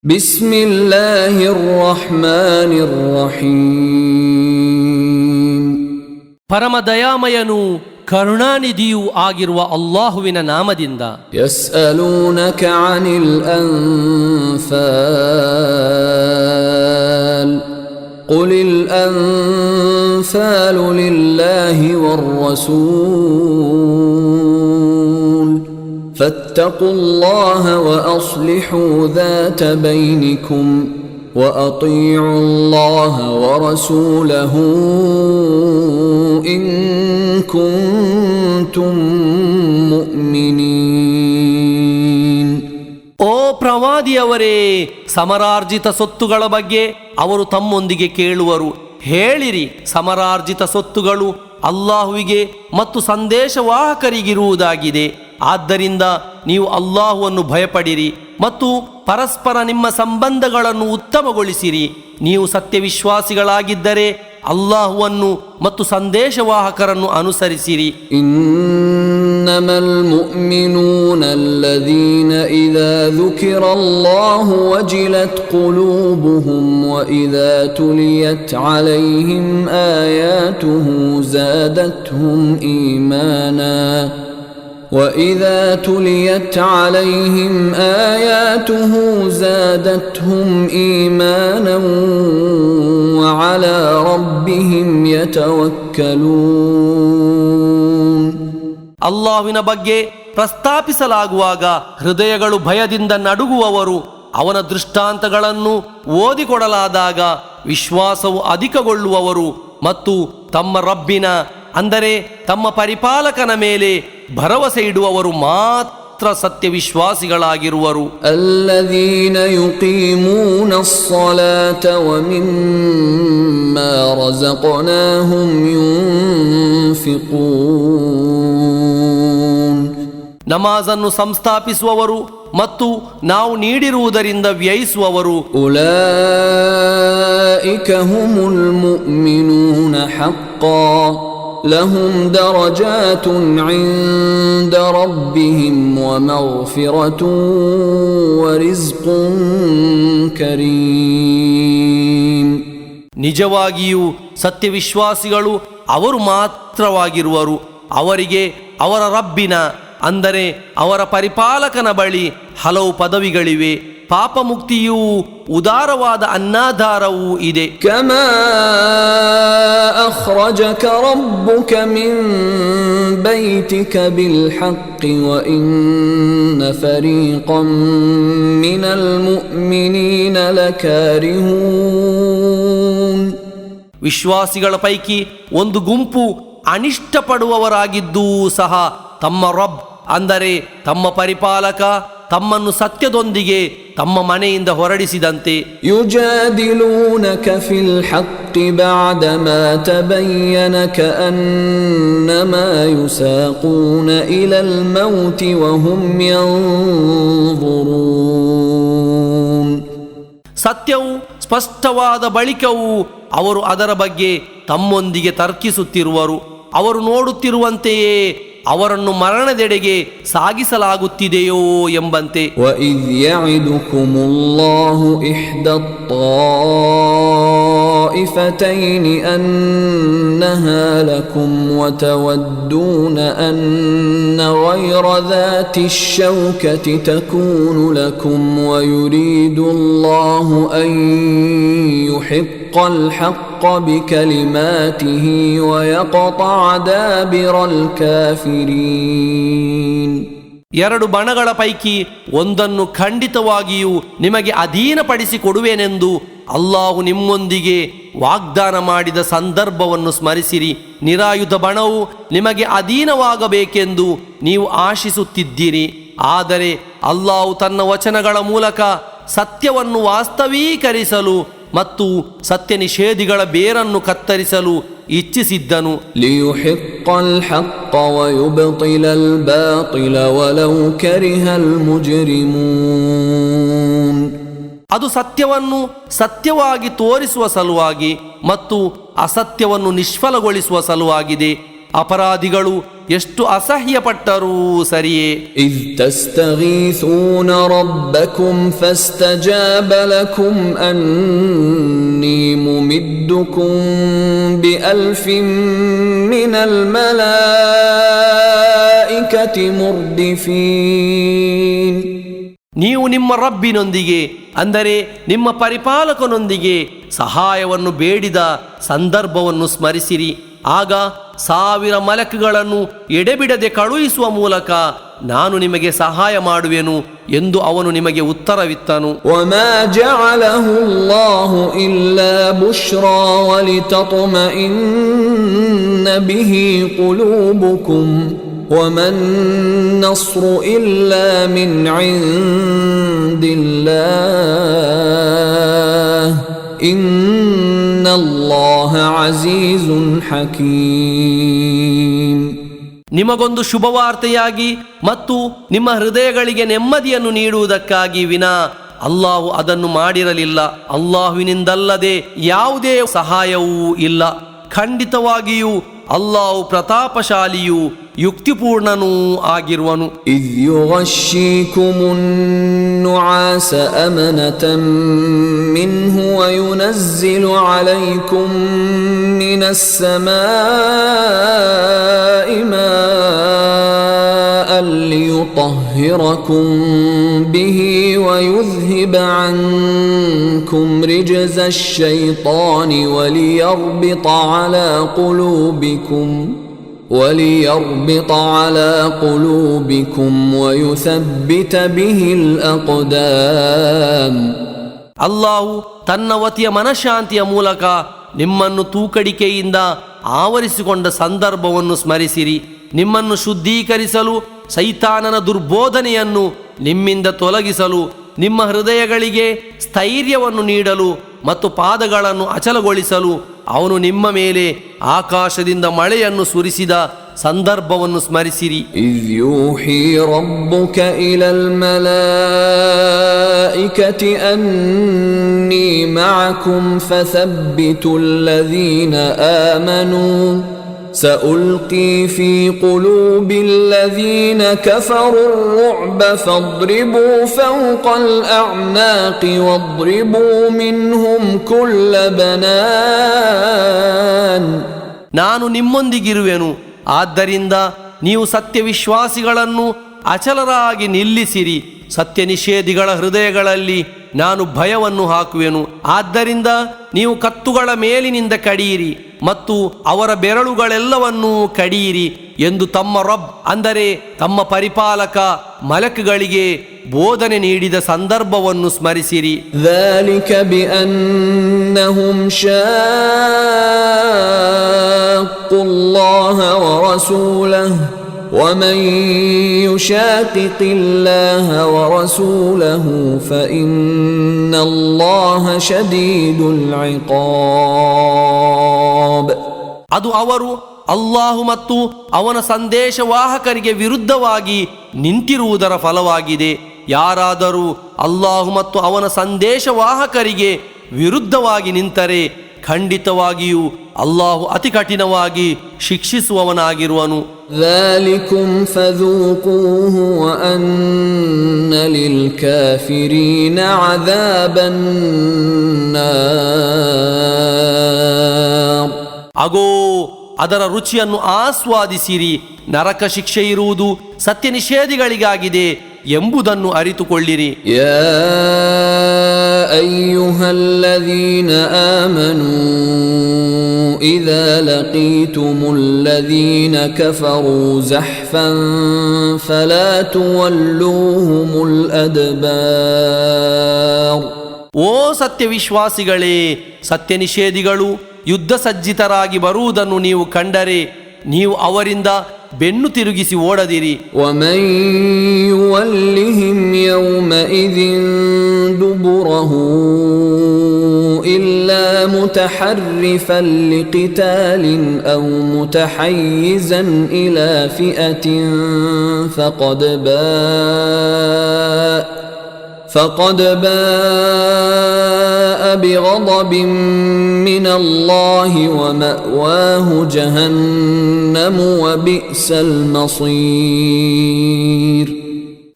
ಬಿಸ್ಮಿಲ್ಲಾಹಿರ್ ರಹ್ಮಾನಿರ್ ರಹೀಂ. ಪರಮ ದಯಾಮಯನೂ ಕರುಣಾನಿಧಿಯೂ ಆಗಿರುವ ಅಲ್ಲಾಹುವಿನ ನಾಮದಿಂದ. ಯಸ್ಅಲೂನಕ ಅನಿಲ್ ಅನ್ಫಾಲ್ ಕುಲಿಲ್ ಅನ್ಫಾಲು ಲಿಲ್ಲಾಹಿ ವರ್ರಸೂಲ್ ಫತ್ತಖುಲ್ಲಾಹ ವಅಸ್ಲಿಹೂ ذات ಬೈನಿಕುಂ وأطيعوا الله ورسوله إن كنتم مؤمنين. ಓ ಪ್ರವಾದಿಯವರೇ, ಸಮರಾರ್ಜಿತ ಸೊತ್ತುಗಳ ಬಗ್ಗೆ ಅವರು ತಮ್ಮೊಂದಿಗೆ ಕೇಳುವರು. ಹೇಳಿರಿ, ಸಮರಾರ್ಜಿತ ಸೊತ್ತುಗಳು ಅಲ್ಲಾಹುವಿಗೆ ಮತ್ತು ಸಂದೇಶವಾಹಕರಿಗಿರುವುದಾಗಿದೆ. ಆದ್ದರಿಂದ ನೀವು ಅಲ್ಲಾಹುವನ್ನು ಭಯಪಡಿರಿ ಮತ್ತು ಪರಸ್ಪರ ನಿಮ್ಮ ಸಂಬಂಧಗಳನ್ನು ಉತ್ತಮಗೊಳಿಸಿರಿ. ನೀವು ಸತ್ಯವಿಶ್ವಾಸಿಗಳಾಗಿದ್ದರೆ ಅಲ್ಲಾಹುವನ್ನು ಮತ್ತು ಸಂದೇಶವಾಹಕರನ್ನು ಅನುಸರಿಸಿರಿ. ಇನ್ನಮಲ್ ಮುಅ್ಮಿನೂನ ಅಲ್ಲದೀನ ಇದಾ ذುಕಿರಲ್ಲಾಹು ವಜಿಲತ್ ಕುಲೂಬುಹುಂ ವಇದಾ ತುಲಿಯತ್ ಅಲೈಹಿಂ ಆಯಾತುಹು ಝಾದತ್ಹುಂ ಈಮಾನಾ وَإِذَا تُلِيَتْ عَلَيْهِمْ آيَاتُهُ زَادَتْهُمْ إِيمَانًا وَعَلَى رَبِّهِمْ يَتَوَكَّلُونَ. ಅಲ್ಲಾಹುವಿನ ಬಗ್ಗೆ ಪ್ರಸ್ತಾಪಿಸಲಾಗುವಾಗ ಹೃದಯಗಳು ಭಯದಿಂದ ನಡುಗುವವರು. ಅವನ ದೃಷ್ಟಾಂತಗಳನ್ನು ಓದಿಕೊಡಲಾದಾಗ ವಿಶ್ವಾಸವು ಅಧಿಕಗೊಳ್ಳುವವರು ಮತ್ತು ತಮ್ಮ ರಬ್ಬಿನ ಅಂದರೆ ತಮ್ಮ ಪರಿಪಾಲಕನ ಮೇಲೆ ಭರವಸೆ ಇಡುವವರು ಮಾತ್ರ ಸತ್ಯವಿಶ್ವಾಸಿಗಳಾಗಿರುವರು. ಅಲ್ಲದೀನ ಯುಕೀಮೂನ ಸ್ಸಲಾತ ವಮಿಮ್ಮಾ ರಜಕ್ನಾಹುಂ ಯುನ್ಫಿಕೂನ್. ನಮಾಜನ್ನು ಸಂಸ್ಥಾಪಿಸುವವರು ಮತ್ತು ನಾವು ನೀಡಿರುವುದರಿಂದ ವ್ಯಯಿಸುವವರು. ಉಲೈಕ ಹುಮುಲ್ ಮುಅ್ಮಿನೂನ ಹಕ್ಕಾ ಲಹುಂ ದರಜಾತುನ್ ಇಂದ ರಬ್ಬಿಹಿಂ ವಮಗ್ಫಿರತುನ್ ವರಿಜ್ಕುನ್ ಕರೀಂ. ನಿಜವಾಗಿಯೂ ಸತ್ಯವಿಶ್ವಾಸಿಗಳು ಅವರು ಮಾತ್ರವಾಗಿರುವರು. ಅವರಿಗೆ ಅವರ ರಬ್ಬಿನ ಅಂದರೆ ಅವರ ಪರಿಪಾಲಕನ ಬಳಿ ಹಲವು ಪದವಿಗಳಿವೆ. ಪಾಪ ಮುಕ್ತಿಯೂ ಉದಾರವಾದ ಅನ್ನಾಧಾರವೂ ಇದೆ. ಕಮಾ ಅಖ್ರಜಕ ರಬ್ಬುಕ ಮಿನ್ ಬೈತಿಕ ಬಿಲ್ ಹಕ್ಕಿ ವಇನ್ನ ಫರೀಕಂ ಮಿನಲ್ ಮುಅ್ಮಿನೀನ ಲಕಾರಿಹೂನ್. ವಿಶ್ವಾಸಿಗಳ ಪೈಕಿ ಒಂದು ಗುಂಪು ಅನಿಷ್ಟಪಡುವವರಾಗಿದ್ದೂ ಸಹ ತಮ್ಮ ರಬ್ ಅಂದರೆ ತಮ್ಮ ಪರಿಪಾಲಕ ತಮ್ಮನ್ನು ಸತ್ಯದೊಂದಿಗೆ ತಮ್ಮ ಮನೆಯಿಂದ ಹೊರಡಿಸಿದಂತೆ ಯುಜಾದಿಲೂನಕ ಫಿಲ್ ಹಕ್ಕಿ ಬಅದಮಾ ತಬಯ್ಯನ ಕಅನ್ನಮಾ ಯುಸಾಕೂನ ಇಲಲ್ ಮೌತಿ ವಹುಂ ಯನ್ಜುರೂನ್. ಸತ್ಯವು ಸ್ಪಷ್ಟವಾದ ಬಳಿಕವೂ ಅವರು ಅದರ ಬಗ್ಗೆ ತಮ್ಮೊಂದಿಗೆ ತರ್ಕಿಸುತ್ತಿರುವರು. ಅವರು ನೋಡುತ್ತಿರುವಂತೆಯೇ ಅವರನ್ನು ಮರಣದೆಡೆಗೆ ಸಾಗಿಸಲಾಗುತ್ತಿದೆಯೋ ಎಂಬಂತೆ. وَإِذْ يَعِدُكُمُ اللَّهُ إِحْدَى الطَّائِفَتَيْنِ أَنَّهَا لَكُمْ وَتَوَدُّونَ أَنَّ غَيْرَ ذَاتِ الشَّوْكَةِ تَكُونُ لَكُمْ وَيُرِيدُ اللَّهُ أَن يُحِقَّ الْحَقَّ بِكَلِمَاتِهِ وَيَقْطَعَ دَابِرَ الْكَافِرِينَ. ಎರಡು ಬಣಗಳ ಪೈಕಿ ಒಂದನ್ನು ಖಂಡಿತವಾಗಿಯೂ ನಿಮಗೆ ಅಧೀನಪಡಿಸಿಕೊಡುವೆನೆಂದು ಅಲ್ಲಾಹು ನಿಮ್ಮೊಂದಿಗೆ ವಾಗ್ದಾನ ಮಾಡಿದ ಸಂದರ್ಭವನ್ನು ಸ್ಮರಿಸಿರಿ. ನಿರಾಯುಧ ಬಣವು ನಿಮಗೆ ಅಧೀನವಾಗಬೇಕೆಂದು ನೀವು ಆಶಿಸುತ್ತಿದ್ದೀರಿ. ಆದರೆ ಅಲ್ಲಾಹು ತನ್ನ ವಚನಗಳ ಮೂಲಕ ಸತ್ಯವನ್ನು ವಾಸ್ತವೀಕರಿಸಲು ಮತ್ತು ಸತ್ಯ ನಿಷೇಧಿಗಳ ಬೇರನ್ನು ಕತ್ತರಿಸಲು ಇಚ್ಛಿಸಿದ್ದನು. ಲಿಯುಹಿಕ್ಕಲ್ ಹಕ್ಕ ವಯುಬ್ತಿಲಲ್ ಬಾತಿಲ ವಲೌ ಕರಿಹಲ್ ಮುಜ್ರಿಮೂನ್. ಅದು ಸತ್ಯವನ್ನು ಸತ್ಯವಾಗಿ ತೋರಿಸುವ ಸಲುವಾಗಿ ಮತ್ತು ಅಸತ್ಯವನ್ನು ನಿಷ್ಫಲಗೊಳಿಸುವ ಸಲುವಾಗಿದೆ. ಅಪರಾಧಿಗಳು ಎಷ್ಟು ಅಸಹ್ಯಪಟ್ಟರೂ ಸರಿಯೇ. إذ تستغيثون ربكم فاستجاب لكم أني ممدكم بألف من الملائكة مردفين. ನೀವು ನಿಮ್ಮ ರಬ್ಬಿನೊಂದಿಗೆ, ಅಂದರೆ ನಿಮ್ಮ ಪರಿಪಾಲಕನೊಂದಿಗೆ ಸಹಾಯವನ್ನು ಬೇಡಿದ ಸಂದರ್ಭವನ್ನು ಸ್ಮರಿಸಿರಿ. ಆಗ 1000 ಮಲಕುಗಳನ್ನು ಎಡೆಬಿಡದೆ ಕಳುಹಿಸುವ ಮೂಲಕ ನಾನು ನಿಮಗೆ ಸಹಾಯ ಮಾಡುವೆನು ಎಂದು ಅವನು ನಿಮಗೆ ಉತ್ತರವಿತ್ತನು. وما جعله الله إلا بشرى ولتطمئن به قلوبكم وما النصر إلا من عند الله إن الله عزيز حكيم. ನಿಮಗೊಂದು ಶುಭವಾರ್ತೆಯಾಗಿ ಮತ್ತು ನಿಮ್ಮ ಹೃದಯಗಳಿಗೆ ನೆಮ್ಮದಿಯನ್ನು ನೀಡುವುದಕ್ಕಾಗಿ ವಿನಾ ಅಲ್ಲಾಹು ಅದನ್ನು ಮಾಡಿರಲಿಲ್ಲ. ಅಲ್ಲಾಹುವಿನಿಂದಲ್ಲದೆ ಯಾವುದೇ ಸಹಾಯವೂ ಇಲ್ಲ. ಖಂಡಿತವಾಗಿಯೂ ಅಲ್ಲಾಹು ಪ್ರತಾಪಶಾಲಿಯೂ ಯುಕ್ತಿಪೂರ್ಣನೂ ಆಗಿರುವನು. إذ يغشيكم النعاس أمنة منه وينزل عليكم من السماء ماء ليطهركم به ويذهب عنكم رجز الشيطان وليربط على قلوبكم ويثبت به الأقدام. ಅಲ್ಲಾಹು ತನ್ನ ವತಿಯ ಮನಃಶಾಂತಿಯ ಮೂಲಕ ನಿಮ್ಮನ್ನು ತೂಕಡಿಕೆಯಿಂದ ಆವರಿಸಿಕೊಂಡ ಸಂದರ್ಭವನ್ನು ಸ್ಮರಿಸಿರಿ. ನಿಮ್ಮನ್ನು ಶುದ್ಧೀಕರಿಸಲು, ಸೈತಾನನ ದುರ್ಬೋಧನೆಯನ್ನು ನಿಮ್ಮಿಂದ ತೊಲಗಿಸಲು, ನಿಮ್ಮ ಹೃದಯಗಳಿಗೆ ಸ್ಥೈರ್ಯವನ್ನು ನೀಡಲು ಮತ್ತು ಪಾದಗಳನ್ನು ಅಚಲಗೊಳಿಸಲು ಅವನು ನಿಮ್ಮ ಮೇಲೆ ಆಕಾಶದಿಂದ ಮಳೆಯನ್ನು ಸುರಿಸಿದ ಸಂದರ್ಭವನ್ನು ಸ್ಮರಿಸಿರಿ. إذ يوحي ربك إلى الملائكة أني معكم فثبتوا الذين آمنوا سألقي في قلوب الذين كفروا الرعب فاضربوا فوق الأعناق واضربوا منهم كل بنان. ನಾನು ನಿಮ್ಮೊಂದಿಗಿರುವೆನು, ಆದ್ದರಿಂದ ನೀವು ಸತ್ಯವಿಶ್ವಾಸಿಗಳನ್ನು ಅಚಲರಾಗಿ ನಿಲ್ಲಿಸಿರಿ. ಸತ್ಯ ನಿಷೇಧಿಗಳ ಹೃದಯಗಳಲ್ಲಿ ನಾನು ಭಯವನ್ನು ಹಾಕುವೆನು. ಆದ್ದರಿಂದ ನೀವು ಕತ್ತುಗಳ ಮೇಲಿನಿಂದ ಕಡಿಯಿರಿ ಮತ್ತು ಅವರ ಬೆರಳುಗಳೆಲ್ಲವನ್ನೂ ಕಡಿಯಿರಿ ಎಂದು ತಮ್ಮ ರಬ್, ಅಂದರೆ ತಮ್ಮ ಪರಿಪಾಲಕ ಮಲಕುಗಳಿಗೆ ಬೋಧನೆ ನೀಡಿದ ಸಂದರ್ಭವನ್ನು ಸ್ಮರಿಸಿರಿ. ذلك بأنهم شاقوا الله ورسوله ومن يشاقق الله ورسوله فإن الله شديد العقاب. ಅದು ಅವರು ಅಲ್ಲಾಹು ಮತ್ತು ಅವನ ಸಂದೇಶವಾಹಕರಿಗೆ ವಿರುದ್ಧವಾಗಿ ನಿಂತಿರುವುದರ ಫಲವಾಗಿದೆ. ಯಾರಾದರೂ ಅಲ್ಲಾಹು ಮತ್ತು ಅವನ ಸಂದೇಶವಾಹಕರಿಗೆ ವಿರುದ್ಧವಾಗಿ ನಿಂತರೆ ಖಂಡಿತವಾಗಿಯೂ ಅಲ್ಲಾಹು ಅತಿ ಕಠಿಣವಾಗಿ ಶಿಕ್ಷಿಸುವವನಾಗಿರುವನು. ذلكم فذوقوه وأن للكافرين عذاب النار. ಅಗೋ, ಅದರ ರುಚಿಯನ್ನು ಆಸ್ವಾದಿಸಿರಿ. ನರಕ ಶಿಕ್ಷೆ ಇರುವುದು ಸತ್ಯ ನಿಷೇಧಿಗಳಿಗಾಗಿದೆ ಎಂಬುದನ್ನು ಅರಿತುಕೊಳ್ಳಿರಿ. ಯಾ ಅಯ್ಯುಹಲ್ಲದೀನ ಆಮನೂ ಇದಾ ಲಕೀತುಮುಲ್ಲದೀನ ಕಫರೂ ಝಹ್ಫನ್ ಫಲಾ ತುವಲ್ಲೂಹುಮುಲ್ ಅದ್ಬಾರ್. ಓ ಸತ್ಯವಿಶ್ವಾಸಿಗಳೇ, ಸತ್ಯ ನಿಷೇಧಿಗಳು ಯುದ್ಧ ಸಜ್ಜಿತರಾಗಿ ಬರುವುದನ್ನು ನೀವು ಕಂಡರೆ ನೀವು ಅವರಿಂದ ಬೆನ್ನು ತಿರುಗಿಸಿ ಓಡದಿರಿ. وَمَن يُوَلِّهِمْ يَوْمَئِذٍ دُبُرَهُ إِلَّا مُتَحَرِّفًا لِقِتَالٍ أَوْ مُتَحَيِّزًا إِلَى فقد باء بغضب من الله ومأواه جهنم وبئس المصير.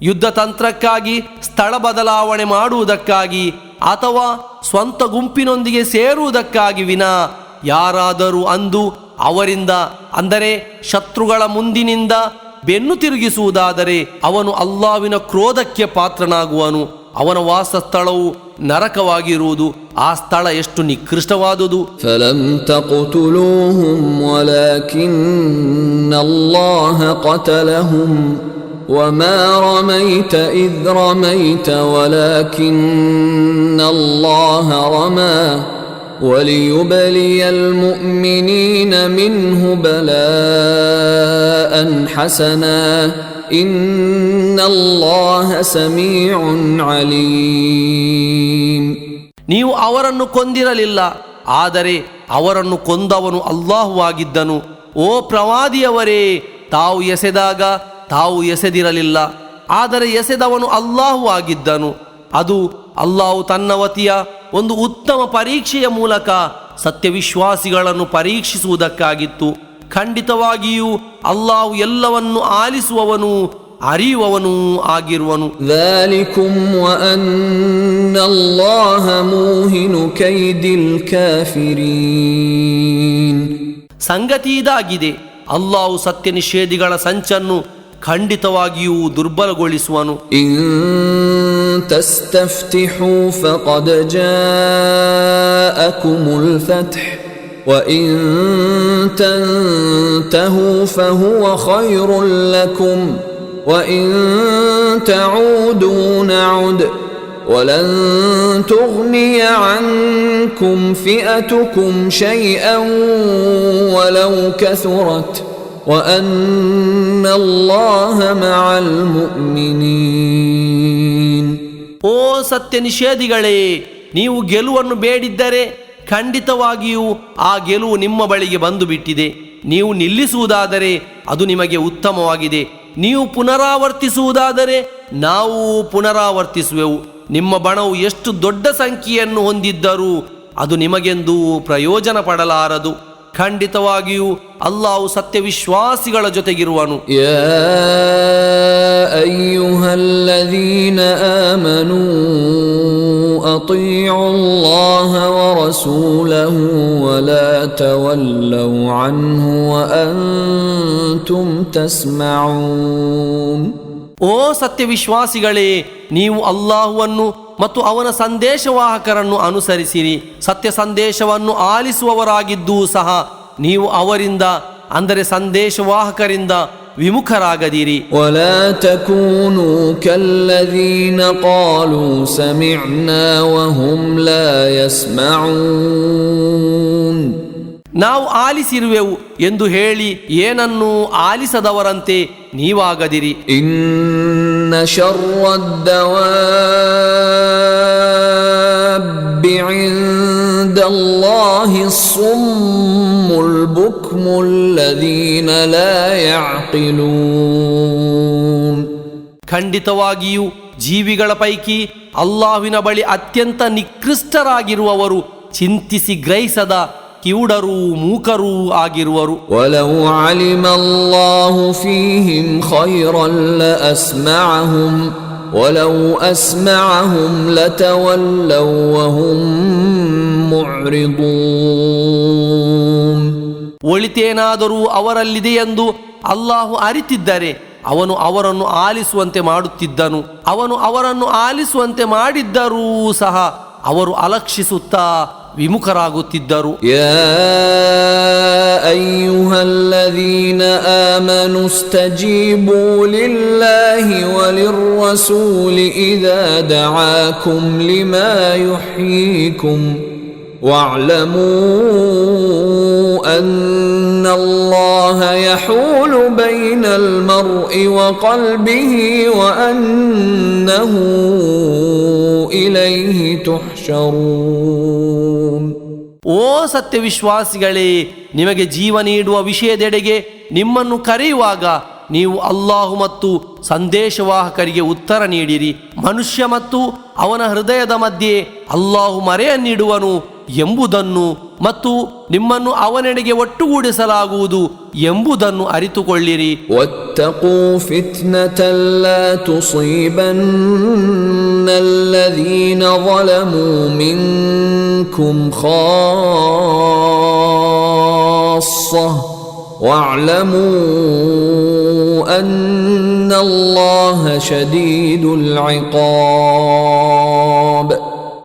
ಯುದ್ಧ ತಂತ್ರಕ್ಕಾಗಿ ಸ್ಥಳ ಬದಲಾವಣೆ ಮಾಡುವುದಕ್ಕಾಗಿ ಅಥವಾ ಸ್ವಂತ ಗುಂಪಿನೊಂದಿಗೆ ಸೇರುವುದಕ್ಕಾಗಿ ವಿನಾ ಯಾರಾದರೂ ಅಂದು ಅವರಿಂದ ಅಂದರೆ ಶತ್ರುಗಳ ಮುಂದಿನಿಂದ ಬೆನ್ನು ತಿರುಗಿಸುವುದಾದರೆ ಅವನು ಅಲ್ಲಾಹ್ವಿನ ಕ್ರೋಧಕ್ಕೆ ಪಾತ್ರನಾಗುವನು. ಅವನ ವಾಸಸ್ಥಳವು ನರಕವಾಗಿರುವುದು. ಆ ಸ್ಥಳ ಎಷ್ಟು ನಿಕೃಷ್ಟವಾದುದು. فلم تقتلوهم ولكن الله قتلهم وما رميت إذ رميت ولكن الله رمى وليبلي المؤمنين منه بلاء حسنا إن الله سميع عليم. ನೀವು ಅವರನ್ನು ಕೊಂದಿರಲಿಲ್ಲ, ಆದರೆ ಅವರನ್ನು ಕೊಂದವನು ಅಲ್ಲಾಹು ಆಗಿದ್ದನು. ಓ ಪ್ರವಾದಿಯವರೇ, ತಾವು ಎಸೆದಾಗ ತಾವು ಎಸೆದಿರಲಿಲ್ಲ, ಆದರೆ ಎಸೆದವನು ಅಲ್ಲಾಹು ಆಗಿದ್ದನು. ಅದು ಅಲ್ಲಾಹು ತನ್ನ ವತಿಯ ಒಂದು ಉತ್ತಮ ಪರೀಕ್ಷೆಯ ಮೂಲಕ ಸತ್ಯವಿಶ್ವಾಸಿಗಳನ್ನು ಪರೀಕ್ಷಿಸುವುದಕ್ಕಾಗಿತ್ತು. ಖಂಡಿತವಾಗಿಯೂ ಅಲ್ಲಾಹು ಎಲ್ಲವನ್ನು ಆಲಿಸುವವನು ಅರಿಯುವವನೂ ಆಗಿರುವನು. ذَلِكُمْ وَأَنَّ اللَّهَ مُوهِنُ كَيْدِ الْكَافِرِينَ. ಸಂಗತಿ ಇದಾಗಿದೆ, ಅಲ್ಲಾಹು ಸತ್ಯ ನಿಷೇಧಿಗಳ ಸಂಚನ್ನು ಖಂಡಿತವಾಗಿಯೂ ದುರ್ಬಲಗೊಳಿಸುವನು. إِن تَسْتَفْتِحُوا فَقَدْ جَاءَكُمُ الْفَتْحُ وَإِن تَنْتَهُوا فَهُوَ خَيْرٌ لَكُمْ وَإِن تَعُودُوا نَعُدْ وَلَن تُغْنِيَ عَنكُمْ فِئَتُكُمْ شَيْئًا وَلَوْ كَثُرَتْ وَأَنَّ اللَّهَ مَعَ الْمُؤْمِنِينَ. ಓ ಸತ್ಯ ನಿಷೇಧಿಗಳೇ, ನೀವು ಗೆಲುವನ್ನು ಬೇಡಿದ್ದರೆ ಖಂಡಿತವಾಗಿಯೂ ಆ ಗೆಲುವು ನಿಮ್ಮ ಬಳಿಗೆ ಬಂದು ಬಿಟ್ಟಿದೆ. ನೀವು ನಿಲ್ಲಿಸುವುದಾದರೆ ಅದು ನಿಮಗೆ ಉತ್ತಮವಾಗಿದೆ. ನೀವು ಪುನರಾವರ್ತಿಸುವುದಾದರೆ ನಾವು ಪುನರಾವರ್ತಿಸುವೆವು. ನಿಮ್ಮ ಬಣವು ಎಷ್ಟು ದೊಡ್ಡ ಸಂಖ್ಯೆಯನ್ನು ಹೊಂದಿದ್ದರೂ ಅದು ನಿಮಗೆಂದೂ ಪ್ರಯೋಜನ ಪಡಲಾರದು. ಖಂಡಿತವಾಗಿಯೂ ಅಲ್ಲಾಹು ಸತ್ಯವಿಶ್ವಾಸಿಗಳ ಜೊತೆಗಿರುವನು. ಯಾ ಅಯ್ಯುಹಲ್ಲದೀನ ಆಮನೂ ಅತೀഉ ಅಲ್ಲಾಹ ವರಸೂಲಹು ವಲಾ ತವಲ್ಲೌ ಅನ್ಹು ವಅಂತುಂ ತಸ್ಮಊನ್. ಓ ಸತ್ಯವಿಶ್ವಾಸಿಗಳೇ, ನೀವು ಅಲ್ಲಾಹುವನ್ನು ಮತ್ತು ಅವನ ಸಂದೇಶವಾಹಕರನ್ನು ಅನುಸರಿಸಿರಿ. ಸತ್ಯ ಸಂದೇಶವನ್ನು ಆಲಿಸುವವರಾಗಿದ್ದೂ ಸಹ ನೀವು ಅವರಿಂದ ಅಂದರೆ ಸಂದೇಶವಾಹಕರಿಂದ ವಿಮುಖರಾಗದಿರಿ. ವಲಾ ತಕೂನು ಕಲ್ಲದೀನ ಕಾಲೂ ಸಮಿಅನಾ ವಹುಂ ಲಾ ಯಸ್ಮಊನ್. ನಾವು ಆಲಿಸಿರುವೆವು ಎಂದು ಹೇಳಿ ಏನನ್ನು ಆಲಿಸದವರಂತೆ ನೀವಾಗದಿರಿ. ಇನ್ನ ಶರ್ರದ್ದವಾಬ್ಬಿ ಇಂದಲ್ಲಾಹಿ ಸುಮ್ಮುಲ್ ಬುಕ್ಮುಲ್ಲದೀನ ಲಾ ಯಅಕಿಲೂನ್. ಖಂಡಿತವಾಗಿಯೂ ಜೀವಿಗಳ ಪೈಕಿ ಅಲ್ಲಾಹ್ವಿನ ಬಳಿ ಅತ್ಯಂತ ನಿಕೃಷ್ಟರಾಗಿರುವವರು ಚಿಂತಿಸಿ ಗ್ರಹಿಸದ ಕಿವುಡರೂ ಮೂಕರೂ ಆಗಿರುವರು. ವಲೌ ಅಲಿಮಲ್ಲಾಹು ಫೀಹಿಂ ಖೈರನ್ ಲಅಸ್ಮಅಹುಂ ವಲೌ ಅಸ್ಮಅಹುಂ ಲತವಲ್ಲೌ ವಹುಂ ಮುಅ್ರಿದೂನ್. ಒಳಿತೇನಾದರೂ ಅವರಲ್ಲಿದೆಯೆಂದು ಅಲ್ಲಾಹು ಅರಿತಿದ್ದರೆ ಅವನು ಅವರನ್ನು ಆಲಿಸುವಂತೆ ಮಾಡುತ್ತಿದ್ದನು. ಅವನು ಅವರನ್ನು ಆಲಿಸುವಂತೆ ಮಾಡಿದ್ದರೂ ಸಹ ಅವರು ಅಲಕ್ಷಿಸುತ್ತಾ ವಿಮುಖರಾಗುತ್ತಿದ್ದರು. ಯಾ ಅಯ್ಯುಹಲ್ಲದೀನ ಆಮನು ಇಸ್ತಜೀಬೂ ಲಿಲ್ಲಾಹಿ ವಲಿರ್ರಸೂಲಿ ಇದಾ ದಆಕುಂ ಲಿಮಾ ಯುಹ್ಯೀಕುಂ ವಅಲಮೂ ಅನ್ನಲ್ಲಾಹ ಯಹೂಲು ಬೈನಲ್ ಮರ್ಇ ವಕಲ್ಬಿಹಿ ವಅನ್ನಹು ಇಲೈಹಿ ತುಹ್ಶರೂನ್. ಓ ಸತ್ಯವಿಶ್ವಾಸಿಗಳೇ, ನಿಮಗೆ ಜೀವ ನೀಡುವ ವಿಷಯದೆಡೆಗೆ ನಿಮ್ಮನ್ನು ಕರೆಯುವಾಗ ನೀವು ಅಲ್ಲಾಹು ಮತ್ತು ಸಂದೇಶವಾಹಕರಿಗೆ ಉತ್ತರ ನೀಡಿರಿ. ಮನುಷ್ಯ ಮತ್ತು ಅವನ ಹೃದಯದ ಮಧ್ಯೆ ಅಲ್ಲಾಹು ಮರೆಯನ್ನಿಡುವನು ಎಂಬುದನ್ನು ಮತ್ತು ನಿಮ್ಮನ್ನು ಅವನೆಡೆಗೆ ಒಟ್ಟುಗೂಡಿಸಲಾಗುವುದು ಎಂಬುದನ್ನು ಅರಿತುಕೊಳ್ಳಿರಿ. ವತ್ತಖೂ ಫಿತ್ನತನ್ ಲಾ ತುಸೀಬನ್ನ ಅಲ್ಲದೀನ ظಲಮೂ ಮಿನ್ಕುಂ ಖಾಸ್ಸ ವಅಲಮೂ ಅನ್ನಲ್ಲಾಹ ಶದೀದುಲ್ ಇಕಾಬ್.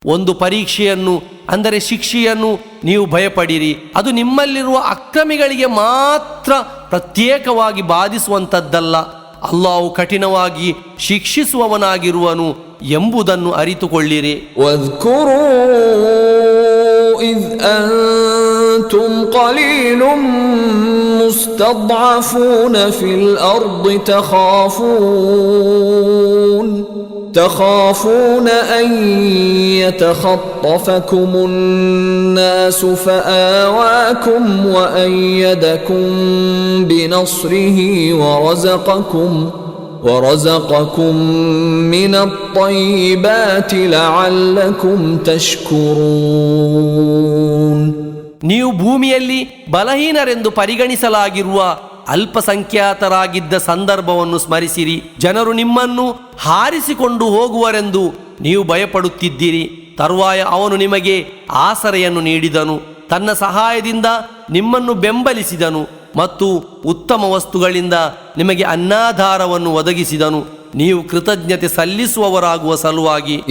ಒಂದು ಪರೀಕ್ಷೆಯನ್ನು ಅಂದರೆ ಶಿಕ್ಷೆಯನ್ನು ನೀವು ಭಯಪಡಿರಿ. ಅದು ನಿಮ್ಮಲ್ಲಿರುವ ಅಕ್ರಮಿಗಳಿಗೆ ಮಾತ್ರ ಪ್ರತ್ಯೇಕವಾಗಿ ಬಾಧಿಸುವಂಥದ್ದಲ್ಲ. ಅಲ್ಲಾಹು ಕಠಿಣವಾಗಿ ಶಿಕ್ಷಿಸುವವನಾಗಿರುವನು ಎಂಬುದನ್ನು ಅರಿತುಕೊಳ್ಳಿರಿ. ವದ್ಕುರೂ ಇದ್ ಅಂತುಂ ಕಲೀಲುಂ ಮುಸ್ತದ್ಅಫೂನ ಫಿಲ್ ಅರ್ದಿ تخافون أن يتخطفكم الناس فآواكم وأيدكم بنصره ورزقكم من الطيبات لعلكم تشكرون. ನೀವು ಭೂಮಿಯಲ್ಲಿ ಬಲಹೀನರೆಂದು ಪರಿಗಣಿಸಲಾಗಿರುವ ಅಲ್ಪಸಂಖ್ಯಾತರಾಗಿದ್ದ ಸಂದರ್ಭವನ್ನು ಸ್ಮರಿಸಿರಿ. ಜನರು ನಿಮ್ಮನ್ನು ಹಾರಿಸಿಕೊಂಡು ಹೋಗುವರೆಂದು ನೀವು ಭಯಪಡುತ್ತಿದ್ದೀರಿ. ತರುವಾಯ ಅವನು ನಿಮಗೆ ಆಸರೆಯನ್ನು ನೀಡಿದನು, ತನ್ನ ಸಹಾಯದಿಂದ ನಿಮ್ಮನ್ನು ಬೆಂಬಲಿಸಿದನು ಮತ್ತು ಉತ್ತಮ ವಸ್ತುಗಳಿಂದ ನಿಮಗೆ ಅನ್ನಾಧಾರವನ್ನು ಒದಗಿಸಿದನು. ನೀವು ಕೃತಜ್ಞತೆ ಸಲ್ಲಿಸುವವರಾಗುವ ಸಲುವಾಗಿ.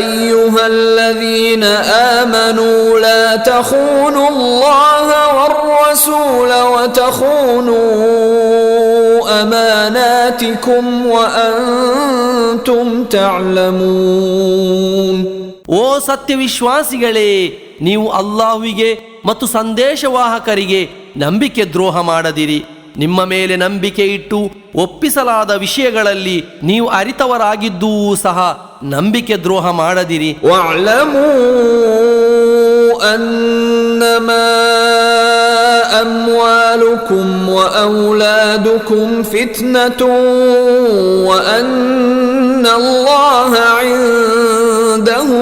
أيها الذين آمنوا لا تخونوا الله والرسول وتخونوا أماناتكم وأنتم تعلمون. ಓ ಸತ್ಯವಿಶ್ವಾಸಿಗಳೇ, ನೀವು ಅಲ್ಲಾಹುವಿಗೆ ಮತ್ತು ಸಂದೇಶವಾಹಕರಿಗೆ ನಂಬಿಕೆ ದ್ರೋಹ ಮಾಡದಿರಿ. ನಿಮ್ಮ ಮೇಲೆ ನಂಬಿಕೆ ಇಟ್ಟು ಒಪ್ಪಿಸಲಾದ ವಿಷಯಗಳಲ್ಲಿ ನೀವು ಅರಿತವರಾಗಿದ್ದೂ ಸಹ ನಂಬಿಕೆ ದ್ರೋಹ ಮಾಡದಿರಿ. ವಅಲಮೂ ಅನ್ನಮಾ ಅಮ್ವಾಲುಕುಂ ವಔಲಾದುಕುಂ ಫಿತ್ನತುನ್ ವಅನ್ನಲ್ಲಾಹ ಇಂದಹು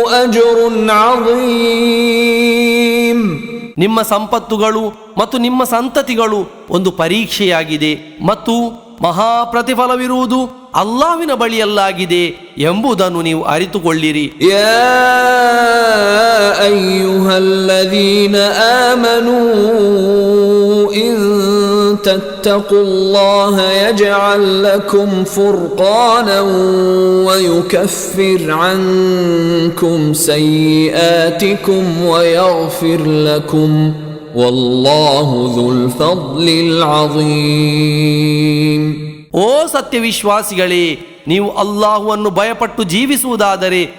ಅಜ್ರುನ್ ಅಜೀಮ್. ನಿಮ್ಮ ಸಂಪತ್ತುಗಳು ಮತ್ತು ನಿಮ್ಮ ಸಂತತಿಗಳು ಒಂದು ಪರೀಕ್ಷೆಯಾಗಿದೆ ಮತ್ತು ಮಹಾ ಪ್ರತಿಫಲವಿರುವುದು ಅಲ್ಲಾಹ್ವಿನ ಬಳಿಯಲ್ಲಾಗಿದೆ ಎಂಬುದನ್ನು ನೀವು ಅರಿತುಕೊಳ್ಳಿರಿ. ಯಾ ಅಯ್ಯುಹಲ್ಲದೀನ ಆಮನೂ ಇನ್ ತತ್ತಖುಲ್ಲಾಹ ಯಜ್ಅಲ್ ಲಕುಂ ಫುರ್ಖಾನನ್ ವಯುಕಫಿರ್ ಅನ್ಕುಂ ಸಯ್ಯಿಆತಿಕುಂ ವಯಗ್ಫಿರ್ ಲಕುಂ ವಲ್ಲಾಹು ذುಲ್ ಫದ್ಲಿಲ್ ಅಜೀಮ್. ಓ ಸತ್ಯವಿಶ್ವಾಸಿಗಳೇ, ನೀವು ಅಲ್ಲಾಹುವನ್ನು ಭಯಪಟ್ಟು ಜೀವಿಸುವುದಾದರೆ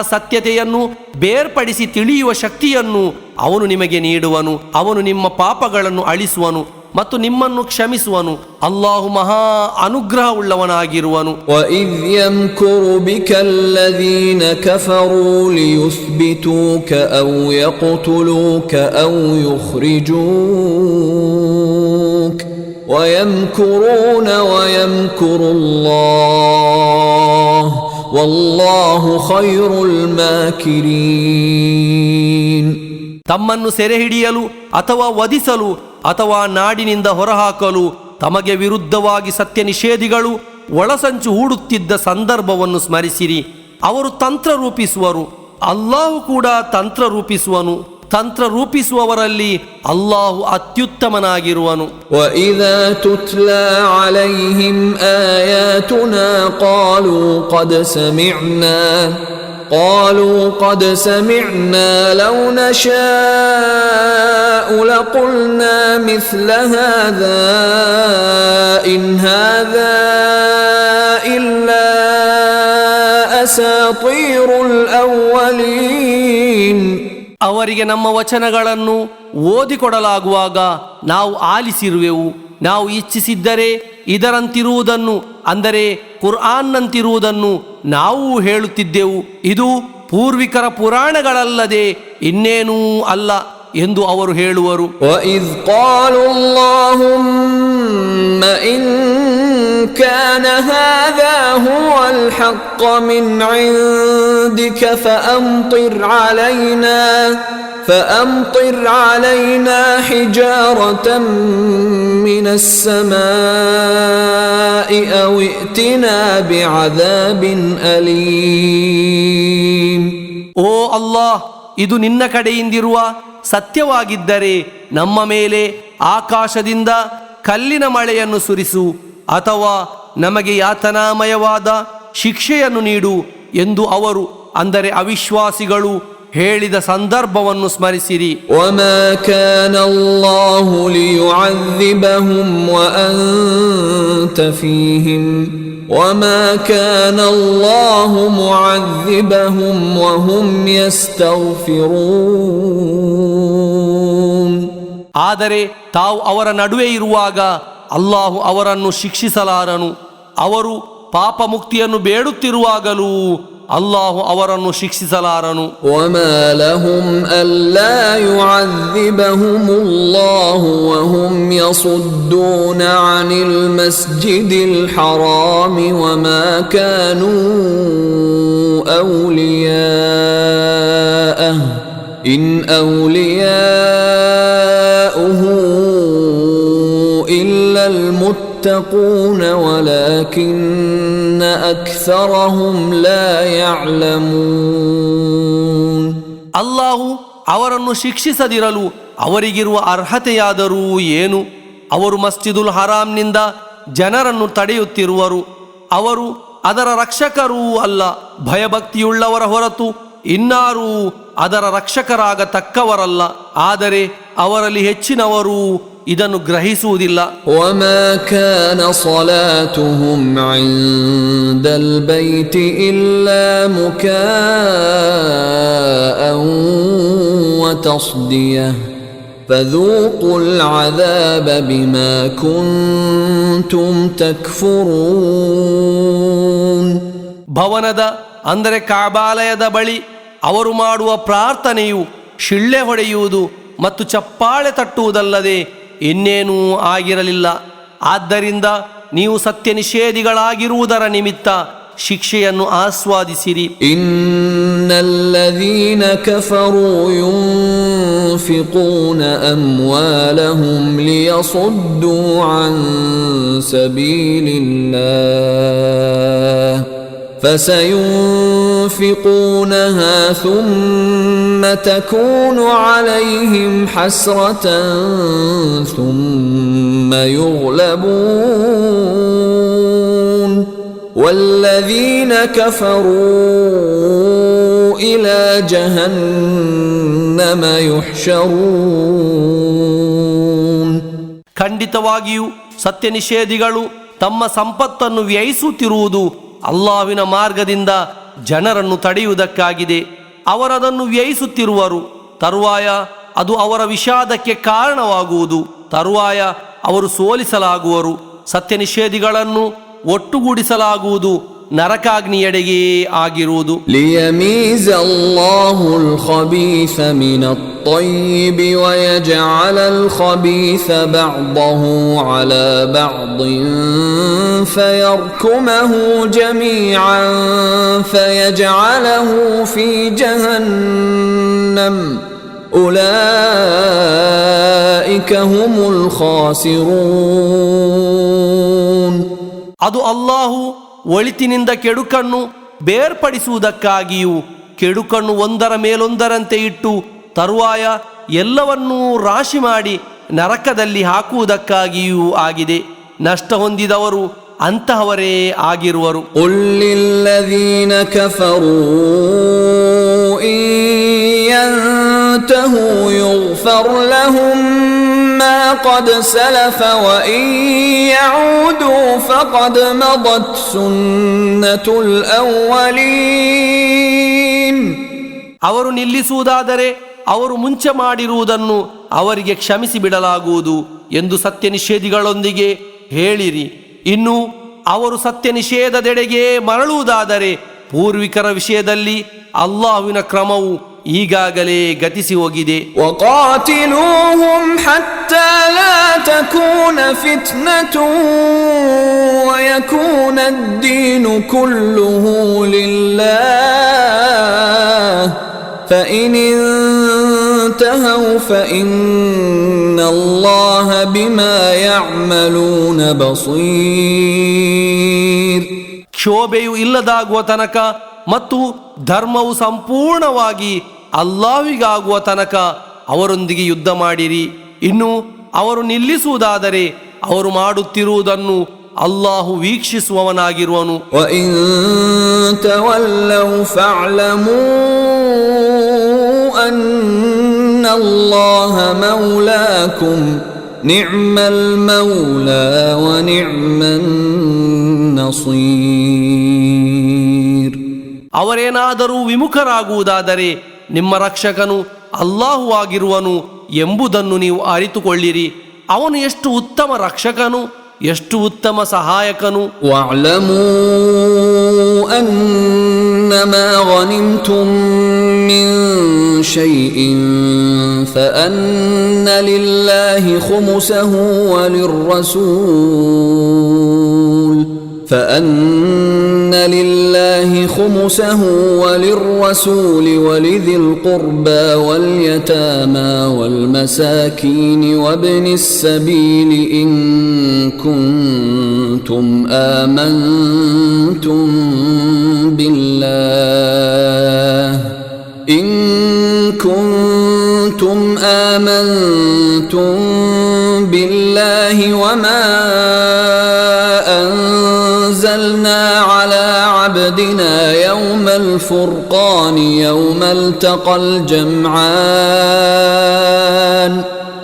ಸತ್ಯತೆಯನ್ನು ಬೇರ್ಪಡಿಸಿ ತಿಳಿಯುವ ಶಕ್ತಿಯನ್ನು ಅವನು ನಿಮಗೆ ನೀಡುವನು. ಅವನು ನಿಮ್ಮ ಪಾಪಗಳನ್ನು ಅಳಿಸುವನು ಮತ್ತು ನಿಮ್ಮನ್ನು ಕ್ಷಮಿಸುವನು. ಅಲ್ಲಾಹು ಮಹಾ ಅನುಗ್ರಹವುಳ್ಳವನಾಗಿರುವನು. وَإِذْ يَمْكُرُ بِكَ الَّذِينَ كَفَرُوا لِيُثْبِتُوكَ أَوْ يَقْتُلُوكَ أَوْ يُخْرِجُوكَ وَيَمْكُرُونَ وَيَمْكُرُ اللَّهُ وَاللَّهُ خَيْرُ الْمَاكِرِينَ. ತಮ್ಮನ್ನು ಸೆರೆಹಿಡಿಯಲು ಅಥವಾ ವಧಿಸಲು ಅಥವಾ ನಾಡಿನಿಂದ ಹೊರಹಾಕಲು ತಮಗೆ ವಿರುದ್ಧವಾಗಿ ಸತ್ಯ ನಿಷೇಧಿಗಳು ಒಳಸಂಚು ಹೂಡುತ್ತಿದ್ದ ಸಂದರ್ಭವನ್ನು ಸ್ಮರಿಸಿರಿ. ಅವರು ತಂತ್ರ ರೂಪಿಸುವರು, ಅಲ್ಲಾಹು ಕೂಡ ತಂತ್ರ ರೂಪಿಸುವನು. ತಂತ್ರ ರೂಪಿಸುವವರಲ್ಲಿ ಅಲ್ಲಾಹು ಅತ್ಯುತ್ತಮನಾಗಿರುವನು. وَإِذَا تُتْلَى عَلَيْهِمْ آيَاتُنَا قالوا قد سمعنا لو نشاء لقلنا مثل هذا إن هذا إلا أساطير الأولين. ಅವರಿಗೆ ನಮ್ಮ ವಚನಗಳನ್ನು ಓದಿಕೊಡಲಾಗುವಾಗ ನಾವು ಆಲಿಸಿರುವೆವು. ನಾವು ಇಚ್ಛಿಸಿದ್ದರೆ ಇದರಂತಿರುವುದನ್ನು, ಅಂದರೆ ಕುರ್ಆನ್ನಂತಿರುವುದನ್ನು ನಾವು ಹೇಳುತ್ತಿದ್ದೆವು. ಇದು ಪೂರ್ವಿಕರ ಪುರಾಣಗಳಲ್ಲದೆ ಇನ್ನೇನೂ ಅಲ್ಲ. ಎಂದು ಅವರು ಹೇಳುವರು. وَإِذْ قَالُوا اللَّهُمَّ إِنْ كَانَ هَذَا هُوَ الْحَقَّ مِنْ عِنْدِكَ فأمطر علينا حجارة من السماء أو ائتنا بعذاب أليم. ಓ ಅಲ್ಲಾಹ್, ಇದು ನಿನ್ನ ಕಡೆಯಿಂದಿರುವ ಸತ್ಯವಾಗಿದ್ದರೆ ನಮ್ಮ ಮೇಲೆ ಆಕಾಶದಿಂದ ಕಲ್ಲಿನ ಮಳೆಯನ್ನು ಸುರಿಸು, ಅಥವಾ ನಮಗೆ ಯಾತನಾಮಯವಾದ ಶಿಕ್ಷೆಯನ್ನು ನೀಡು ಎಂದು ಅವರು, ಅಂದರೆ ಅವಿಶ್ವಾಸಿಗಳು ಹೇಳಿದ ಸಂದರ್ಭವನ್ನು ಸ್ಮರಿಸಿರಿ. وما كان الله ليعذبهم وأنت فيهم وما كان الله معذبهم وهم يستغفرون. ಆದರೆ ತಾವು ಅವರ ನಡುವೆ ಇರುವಾಗ ಅಲ್ಲಾಹು ಅವರನ್ನು ಶಿಕ್ಷಿಸಲಾರನು. ಅವರು ಪಾಪ ಮುಕ್ತಿಯನ್ನು ಬೇಡುತ್ತಿರುವಾಗಲೂ ಅಲ್ಲಾಹು ಅವರನ್ನು ಶಿಕ್ಷಿಸಲಾರನು. وما لهم ألا يعذبهم الله وهم يصدون عن المسجد الحرام وما كانوا أولياءه إن أولياؤه إلا المتقون ولكن أكثرهم لا يعلمون. ಅಲ್ಲಾಹು ಅವರನ್ನು ಶಿಕ್ಷಿಸದಿರಲು ಅವರಿಗಿರುವ ಅರ್ಹತೆಯಾದರೂ ಏನು? ಅವರು ಮಸ್ಜಿದುಲ್ ಹರಾಮ್ನಿಂದ ಜನರನ್ನು ತಡೆಯುತ್ತಿರುವರು. ಅವರು ಅದರ ರಕ್ಷಕರೂ ಅಲ್ಲ. ಭಯಭಕ್ತಿಯುಳ್ಳವರ ಹೊರತು ಇನ್ನಾರೂ ಅದರ ರಕ್ಷಕರಾಗತಕ್ಕವರಲ್ಲ. ಆದರೆ ಅವರಲ್ಲಿ ಹೆಚ್ಚಿನವರು ಇದನ್ನು ಗ್ರಹಿಸುವುದಿಲ್ಲ. وما كان صلاتهم عند البيت إلا مكاء وتصدية فذوقوا العذاب بما كنتم تكفرون. ಭವನದ, ಅಂದರೆ ಕಾಬಾಲಯದ ಬಳಿ ಅವರು ಮಾಡುವ ಪ್ರಾರ್ಥನೆಯು ಶಿಳ್ಳೆ ಹೊಡೆಯುವುದು ಮತ್ತು ಚಪ್ಪಾಳೆ ತಟ್ಟುವುದಲ್ಲದೆ ಇನ್ನೇನೂ ಆಗಿರಲಿಲ್ಲ. ಆದ್ದರಿಂದ ನೀವು ಸತ್ಯ ನಿಷೇಧಿಗಳಾಗಿರುವುದರ ನಿಮಿತ್ತ ಶಿಕ್ಷೆಯನ್ನು ಆಸ್ವಾದಿಸಿರಿ. ಇನ್ನಲ್ಲದೀನ ಕಫರೂ ಯುನ್ಫಿಕೂನ ಅಮ್ವಾಲಹುಂ ಲಿಯಸುದ್ದೂ ಅನ್ ಸಬೀಲಿಲ್ಲಾಹ್ فسينفقونها ثم تكون عليهم حسرة ثم يغلبون والذين كفروا إلى جهنم يحشرون. ಖಂಡಿತವಾಗಿಯೂ ಸತ್ಯ ನಿಷೇಧಿಗಳು ತಮ್ಮ ಸಂಪತ್ತನ್ನು ವ್ಯಯಿಸುತ್ತಿರುವುದು ಅಲ್ಲಾಹ್ವಿನ ಮಾರ್ಗದಿಂದ ಜನರನ್ನು ತಡೆಯುವುದಕ್ಕಾಗಿದೆ. ಅವರದನ್ನು ವ್ಯಯಿಸುತ್ತಿರುವರು. ತರುವಾಯ ಅದು ಅವರ ವಿಷಾದಕ್ಕೆ ಕಾರಣವಾಗುವುದು. ತರುವಾಯ ಅವರು ಸೋಲಿಸಲಾಗುವರು. ಸತ್ಯ ನಿಷೇಧಿಗಳನ್ನು ಒಟ್ಟುಗೂಡಿಸಲಾಗುವುದು ನರಕಾಗ್ನಿಯೆಡೆಗೆ ಆಗಿರುವುದು. ಲಿಯಮೀಜ ಅಲ್ಲಾಹುಲ್ ಖಬೀಸ ಮಿನತ್ طيب ويجعل الخبيث بعضه على بعض فيركمه جميعا فيجعله في جهنم أولئك هم الخاسرون. ಅದು ಅಲ್ಲಾಹು ಒಳಿತಿನಿಂದ ಕೆಡುಕನ್ನು ಬೇರ್ಪಡಿಸುವುದಕ್ಕಾಗಿಯೂ ಕೆಡುಕನ್ನು ಒಂದರ ಮೇಲೊಂದರಂತೆ ಇಟ್ಟು ತರುವಾಯ ಎಲ್ಲವನ್ನೂ ರಾಶಿ ಮಾಡಿ ನರಕದಲ್ಲಿ ಹಾಕುವುದಕ್ಕಾಗಿಯೂ ಆಗಿದೆ. ನಷ್ಟ ಹೊಂದಿದವರು ಅಂತಹವರೇ ಆಗಿರುವರು. قل للذين كفروا إن ينتهوا يغفر لهم ما قد سلف وإن يعودوا فقد مضت سنة الأولين. ಅವರು ನಿಲ್ಲಿಸುವುದಾದರೆ ಅವರು ಮುಂಚೆ ಮಾಡಿರುವುದನ್ನು ಅವರಿಗೆ ಕ್ಷಮಿಸಿ ಬಿಡಲಾಗುವುದು ಎಂದು ಸತ್ಯ ನಿಷೇಧಿಗಳೊಂದಿಗೆ ಹೇಳಿರಿ. ಇನ್ನು ಅವರು ಸತ್ಯ ನಿಷೇಧದೆಡೆಗೆ ಮರಳುವುದಾದರೆ ಪೂರ್ವಿಕರ ವಿಷಯದಲ್ಲಿ ಅಲ್ಲಾಹುವಿನ ಕ್ರಮವು ಈಗಾಗಲೇ ಗತಿಸಿ ಹೋಗಿದೆ. وقاتلوهم حتى لا تكون فتنة ويكون الدين كله لله فإن انتهوا فإن الله بما يعملون بصير. ಕ್ಷೋಭೆಯು ಇಲ್ಲದಾಗುವ ತನಕ ಮತ್ತು ಧರ್ಮವು ಸಂಪೂರ್ಣವಾಗಿ ಅಲ್ಲಾಹ್ವಿಗಾಗುವ ತನಕ ಅವರೊಂದಿಗೆ ಯುದ್ಧ ಮಾಡಿರಿ. ಇನ್ನು ಅವರು ನಿಲ್ಲಿಸುವುದಾದರೆ ಅವರು ಮಾಡುತ್ತಿರುವುದನ್ನು ಅಲ್ಲಾಹು ವೀಕ್ಷಿಸುವವನಾಗಿರುವನು. وَإِن تَوَلَّوْا فَاعْلَمُوا أَنَّ اللَّهَ مَوْلَاكُمْ نِعْمَ الْمَوْلَى وَنِعْمَ النَّصِيرُ. ಅವರೇನಾದರೂ ವಿಮುಖರಾಗುವುದಾದರೆ ನಿಮ್ಮ ರಕ್ಷಕನು ಅಲ್ಲಾಹು ಆಗಿರುವನು ಎಂಬುದನ್ನು ನೀವು ಅರಿತುಕೊಳ್ಳಿರಿ. ಅವನು ಎಷ್ಟು ಉತ್ತಮ ರಕ್ಷಕನು, ಎಷ್ಟು ಉತ್ತಮ ಸಹಾಯಕನು. وَاعْلَمُوا أَنَّمَا غَنِمْتُم مِّن شَيْءٍ فَأَنَّ لِلَّهِ خُمُسَهُ وللرسول ولذي القربى واليتامى والمساكين وابن السبيل إن كنتم آمنتم بالله وما أنزلنا على عبدنا يوم الفرقان يوم التقى الجمعان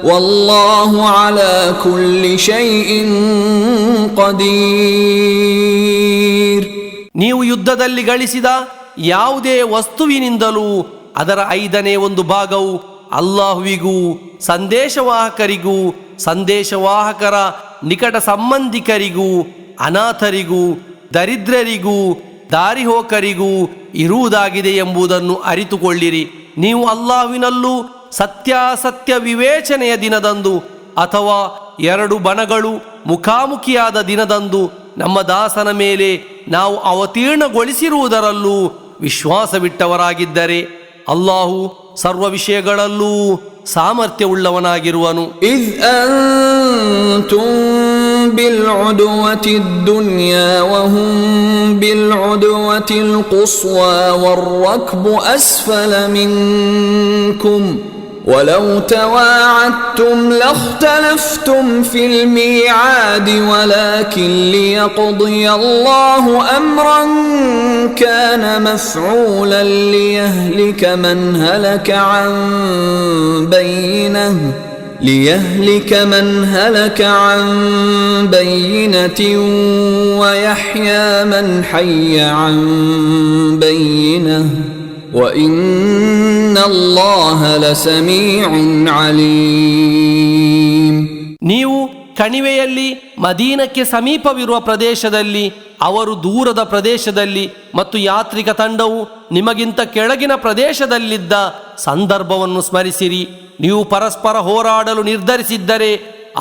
والله على كل شيء قدير. ನೀವು ಯುದ್ಧದಲ್ಲಿ ಗಳಿಸಿದ ಯಾವುದೇ ವಸ್ತುವಿನಿಂದಲೂ ಅದರ 5ನೇ 1 ಭಾಗವು ಅಲ್ಲಾಹುವಿಗೂ ಸಂದೇಶವಾಹಕರಿಗೂ ಸಂದೇಶವಾಹಕರ ನಿಕಟ ಸಂಬಂಧಿಕರಿಗೂ ಅನಾಥರಿಗೂ ದರಿದ್ರರಿಗೂ ದಾರಿಹೋಕರಿಗೂ ಇರುವುದಾಗಿದೆ ಎಂಬುದನ್ನು ಅರಿತುಕೊಳ್ಳಿರಿ. ನೀವು ಅಲ್ಲಾಹುವಿನಲ್ಲೂ ಸತ್ಯಾಸತ್ಯ ವಿವೇಚನೆಯ ದಿನದಂದು ಅಥವಾ 2 ಬಣಗಳು ಮುಖಾಮುಖಿಯಾದ ದಿನದಂದು ನಮ್ಮ ದಾಸನ ಮೇಲೆ ನಾವು ಅವತೀರ್ಣಗೊಳಿಸಿರುವುದರಲ್ಲೂ ವಿಶ್ವಾಸವಿಟ್ಟವರಾಗಿದ್ದರೆ ಅಲ್ಲಾಹು ಸರ್ವ ವಿಷಯಗಳಲ್ಲೂ ಸಾಮರ್ಥ್ಯವುಳ್ಳವನಾಗಿರುವನು. إذ أنتم بالعدوة الدنيا وهم بالعدوة القصوى والركب أسفل منكم ولو تواعدتم لاختلفتم في الميعاد ولكن ليقضي الله أمرا كان مفعولا ليهلك من هلك عن بينة ويحيى من حي عن بينة وإن الله لسميع عليم. ನೀವು ಕಣಿವೆಯಲ್ಲಿ ಮದೀನಕ್ಕೆ ಸಮೀಪವಿರುವ ಪ್ರದೇಶದಲ್ಲಿ, ಅವರು ದೂರದ ಪ್ರದೇಶದಲ್ಲಿ ಮತ್ತು ಯಾತ್ರಿಕ ತಂಡವು ನಿಮಗಿಂತ ಕೆಳಗಿನ ಪ್ರದೇಶದಲ್ಲಿದ್ದ ಸಂದರ್ಭವನ್ನು ಸ್ಮರಿಸಿರಿ. ನೀವು ಪರಸ್ಪರ ಹೋರಾಡಲು ನಿರ್ಧರಿಸಿದ್ದರೆ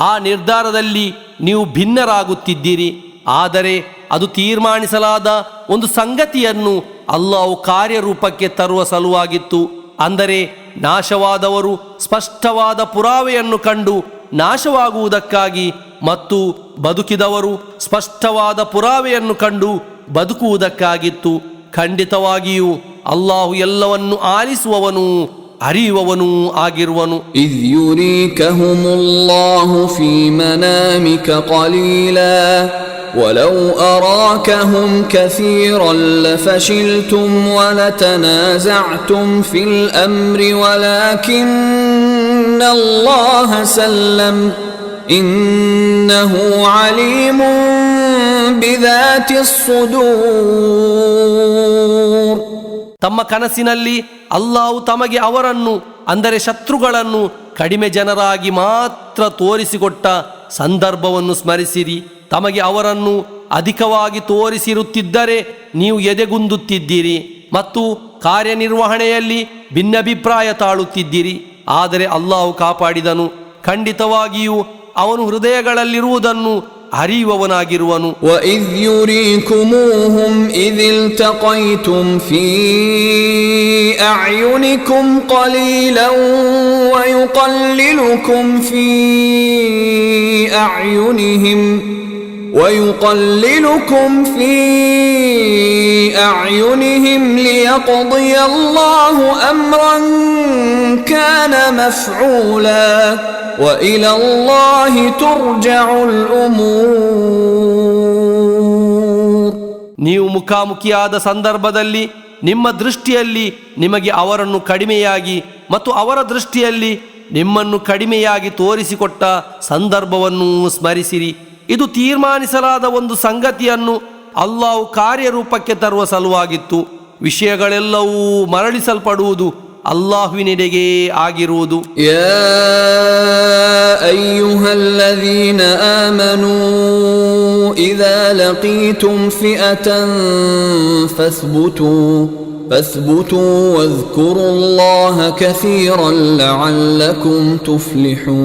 ಆ ನಿರ್ಧಾರದಲ್ಲಿ ನೀವು ಭಿನ್ನರಾಗುತ್ತಿದ್ದೀರಿ. ಆದರೆ ಅದು ತೀರ್ಮಾನಿಸಲಾದ ಒಂದು ಸಂಗತಿಯನ್ನು ಅಲ್ಲಾಹು ಕಾರ್ಯರೂಪಕ್ಕೆ ತರುವ ಸಲುವಾಗಿತ್ತು. ಅಂದರೆ ನಾಶವಾದವರು ಸ್ಪಷ್ಟವಾದ ಪುರಾವೆಯನ್ನು ಕಂಡು ನಾಶವಾಗುವುದಕ್ಕಾಗಿ ಮತ್ತು ಬದುಕಿದವರು ಸ್ಪಷ್ಟವಾದ ಪುರಾವೆಯನ್ನು ಕಂಡು ಬದುಕುವುದಕ್ಕಾಗಿತ್ತು. ಖಂಡಿತವಾಗಿಯೂ ಅಲ್ಲಾಹು ಎಲ್ಲವನ್ನು ಆಲಿಸುವವನು ಅರಿಯುವವನೂ ಆಗಿರುವನು. إذ يريكهم الله في منامك قليلا ولو أراكهم كثيرا لفشلتم ولتنازعتم في الأمر ولكن الله سلم إنه عليم بذات الصدور. ತಮ್ಮ ಕನಸಿನಲ್ಲಿ ಅಲ್ಲಾಹು ತಮಗೆ ಅವರನ್ನು, ಅಂದರೆ ಶತ್ರುಗಳನ್ನು, ಕಡಿಮೆ ಜನರಾಗಿ ಮಾತ್ರ ತೋರಿಸಿಕೊಟ್ಟ ಸಂದರ್ಭವನ್ನು ಸ್ಮರಿಸಿರಿ. ತಮಗೆ ಅವರನ್ನು ಅಧಿಕವಾಗಿ ತೋರಿಸಿರುತ್ತಿದ್ದರೆ ನೀವು ಎದೆಗುಂದುತ್ತಿದ್ದೀರಿ ಮತ್ತು ಕಾರ್ಯನಿರ್ವಹಣೆಯಲ್ಲಿ ಭಿನ್ನಾಭಿಪ್ರಾಯ ತಾಳುತ್ತಿದ್ದಿರಿ. ಆದರೆ ಅಲ್ಲಾಹು ಕಾಪಾಡಿದನು. ಖಂಡಿತವಾಗಿಯೂ ಅವನು ಹೃದಯಗಳಲ್ಲಿರುವುದನ್ನು ಅರಿಯುವವನಾಗಿರುವನು. وَإِذْ يُرِيكُمُوهُمْ إِذِ الْتَقَيْتُمْ فِي أَعْيُنِكُمْ قَلِيلًا وَيُقَلِّلُكُمْ فِي أَعْيُنِهِمْ لِيَقْضِيَ اللَّهُ أَمْرًا كَانَ مَفْعُولًا وَإِلَى اللَّهِ تُرْجَعُ الْأُمُورُ. ನೀವು ಮುಖಾಮುಖಿಯಾದ ಸಂದರ್ಭದಲ್ಲಿ ನಿಮ್ಮ ದೃಷ್ಟಿಯಲ್ಲಿ ನಿಮಗೆ ಅವರನ್ನು ಕಡಿಮೆಯಾಗಿ ಮತ್ತು ಅವರ ದೃಷ್ಟಿಯಲ್ಲಿ ನಿಮ್ಮನ್ನು ಕಡಿಮೆಯಾಗಿ ತೋರಿಸಿಕೊಟ್ಟ ಸಂದರ್ಭವನ್ನು ಸ್ಮರಿಸಿರಿ. ಇದು ತೀರ್ಮಾನಿಸಲಾದ ಒಂದು ಸಂಗತಿಯನ್ನು ಅಲ್ಲಾಹು ಕಾರ್ಯರೂಪಕ್ಕೆ ತರುವ ಸಲುವಾಗಿತ್ತು. ವಿಷಯಗಳೆಲ್ಲವೂ ಮರಳಿಸಲ್ಪಡುವುದು ಅಲ್ಲಾಹುವಿನೆಡೆಗೆ ಆಗಿರುವುದು. ಯಾ ಅಯ್ಯುಹಲ್ಲದೀನ ಆಮನೂ ಇದಾ ಲಕೀತುಂ ಫಿಅತನ್ ಫಸ್ಬುತೂ ವಜ್ಕುರುಲ್ಲಾಹ ಕಸೀರನ್ ಲಅಲ್ಲಕುಂ ತುಫ್ಲಿಹೂನ್.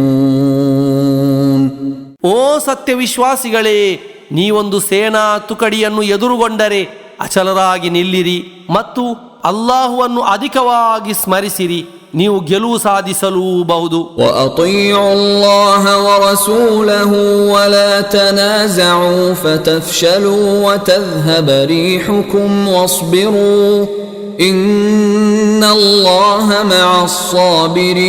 ಓ ಸತ್ಯವಿಶ್ವಾಸಿಗಳೇ, ನೀವೊಂದು ಸೇನಾ ತುಕಡಿಯನ್ನು ಎದುರುಗೊಂಡರೆ ಅಚಲರಾಗಿ ನಿಲ್ಲಿರಿ ಮತ್ತು ಅಲ್ಲಾಹುವನ್ನು ಅಧಿಕವಾಗಿ ಸ್ಮರಿಸಿರಿ, ನೀವು ಗೆಲುವು ಸಾಧಿಸಲೂಬಹುದು. وَأَطِيعُوا اللَّهَ وَرَسُولَهُ وَلَا تَنَازَعُوا فَتَفْشَلُوا وَتَذْهَبَ رِيحُكُمْ وَاصْبِرُوا إِنَّ اللَّهَ مَعَ الصَّابِرِينَ.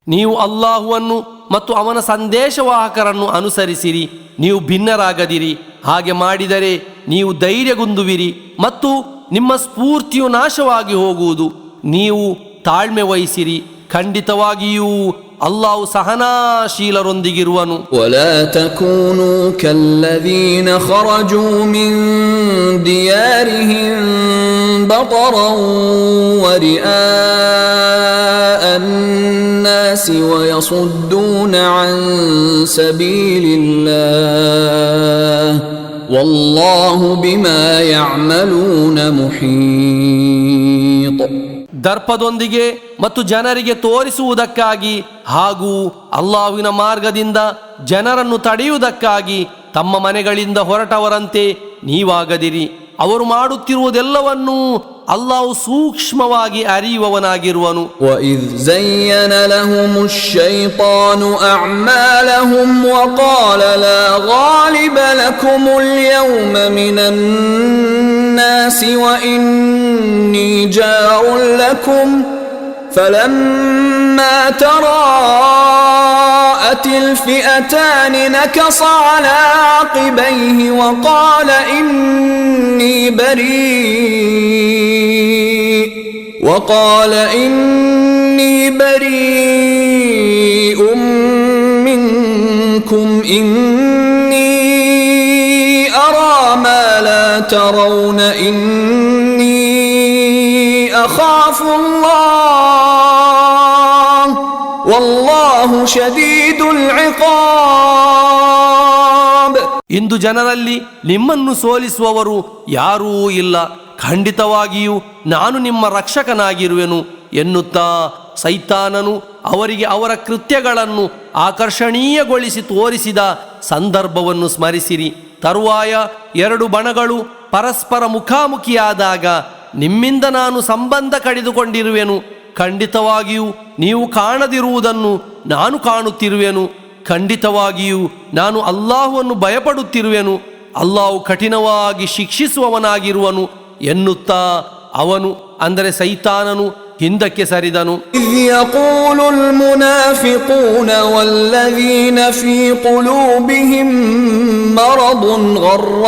ನೀವು ಅಲ್ಲಾಹುವನ್ನು ಮತ್ತು ಅವನ ಸಂದೇಶವಾಹಕರನ್ನು ಅನುಸರಿಸಿರಿ, ನೀವು ಭಿನ್ನರಾಗದಿರಿ. ಹಾಗೆ ಮಾಡಿದರೆ ನೀವು ಧೈರ್ಯಗುಂದುವಿರಿ ಮತ್ತು ನಿಮ್ಮ ಸ್ಫೂರ್ತಿಯು ನಾಶವಾಗಿ ಹೋಗುವುದು. ನೀವು ತಾಳ್ಮೆ ವಹಿಸಿರಿ, ಖಂಡಿತವಾಗಿಯೂ ಅಲ್ಲಾಹು ಸಹನಾಶೀಲರೊಂದಿಗಿರುವನು. ولا تكونوا كالذين خرجوا من ديارهم بطرا ورئاء الناس ويصدون عن سبيل الله والله بما يعملون محيط. ದರ್ಪದೊಂದಿಗೆ ಮತ್ತು ಜನರಿಗೆ ತೋರಿಸುವುದಕ್ಕಾಗಿ ಹಾಗೂ ಅಲ್ಲಾಹುವಿನ ಮಾರ್ಗದಿಂದ ಜನರನ್ನು ತಡೆಯುವುದಕ್ಕಾಗಿ ತಮ್ಮ ಮನೆಗಳಿಂದ ಹೊರಟವರಂತೆ ನೀವಾಗದಿರಿ. ಅವರು ಮಾಡುತ್ತಿರುವುದೆಲ್ಲವನ್ನೂ ಅಲ್ಲಾಹು ಸೂಕ್ಷ್ಮವಾಗಿ ಅರಿಯುವವನಾಗಿರುವನು. وَإِذْ زَيَّنَ لَهُمُ الشَّيْطَانُ أَعْمَالَهُمْ وَقَالَ لَا غَالِبَ لَكُمُ الْيَوْمَ مِنَ النَّاسِ وَإِنِّي جَارٌ لَكُمْ فَلَمَّا تَرَاءَتِ الْفِئَتَانِ نَكَصَ عَلَى عَقِبَيْهِ وَقَالَ إِنِّي بَرِيءٌ مِّنكُمْ إِنِّي أَرَى مَا لَا تَرَوْنَ إِنِّي أَخَافُ اللَّهَ وَاللَّهُ شَدِيدُ الْعِقَابِ. ಇಂದು ಜನರಲ್ಲಿ ನಿಮ್ಮನ್ನು ಸೋಲಿಸುವವರು ಯಾರೂ ಇಲ್ಲ, ಖಂಡಿತವಾಗಿಯೂ ನಾನು ನಿಮ್ಮ ರಕ್ಷಕನಾಗಿರುವೆನು ಎನ್ನುತ್ತಾ ಸೈತಾನನು ಅವರಿಗೆ ಅವರ ಕೃತ್ಯಗಳನ್ನು ಆಕರ್ಷಣೀಯಗೊಳಿಸಿ ತೋರಿಸಿದ ಸಂದರ್ಭವನ್ನು ಸ್ಮರಿಸಿರಿ. ತರುವಾಯ ಎರಡು ಬಣಗಳು ಪರಸ್ಪರ ಮುಖಾಮುಖಿಯಾದಾಗ ನಿಮ್ಮಿಂದ ನಾನು ಸಂಬಂಧ ಕಡಿದುಕೊಂಡಿರುವೆನು, ಖಂಡಿತವಾಗಿಯೂ ನೀವು ಕಾಣದಿರುವುದನ್ನು ನಾನು ಕಾಣುತ್ತಿರುವೆನು, ಖಂಡಿತವಾಗಿಯೂ ನಾನು ಅಲ್ಲಾಹುವನ್ನು ಭಯಪಡುತ್ತಿರುವೆನು, ಅಲ್ಲಾಹು ಕಠಿಣವಾಗಿ ಶಿಕ್ಷಿಸುವವನಾಗಿರುವನು ಎನ್ನುತ್ತಾ ಅವನು ಅಂದರೆ ಸೈತಾನನು ಹಿಂದಕ್ಕೆ ಸರಿದನು. إذ يقول المنافقون والذين في قلوبهم مرض غر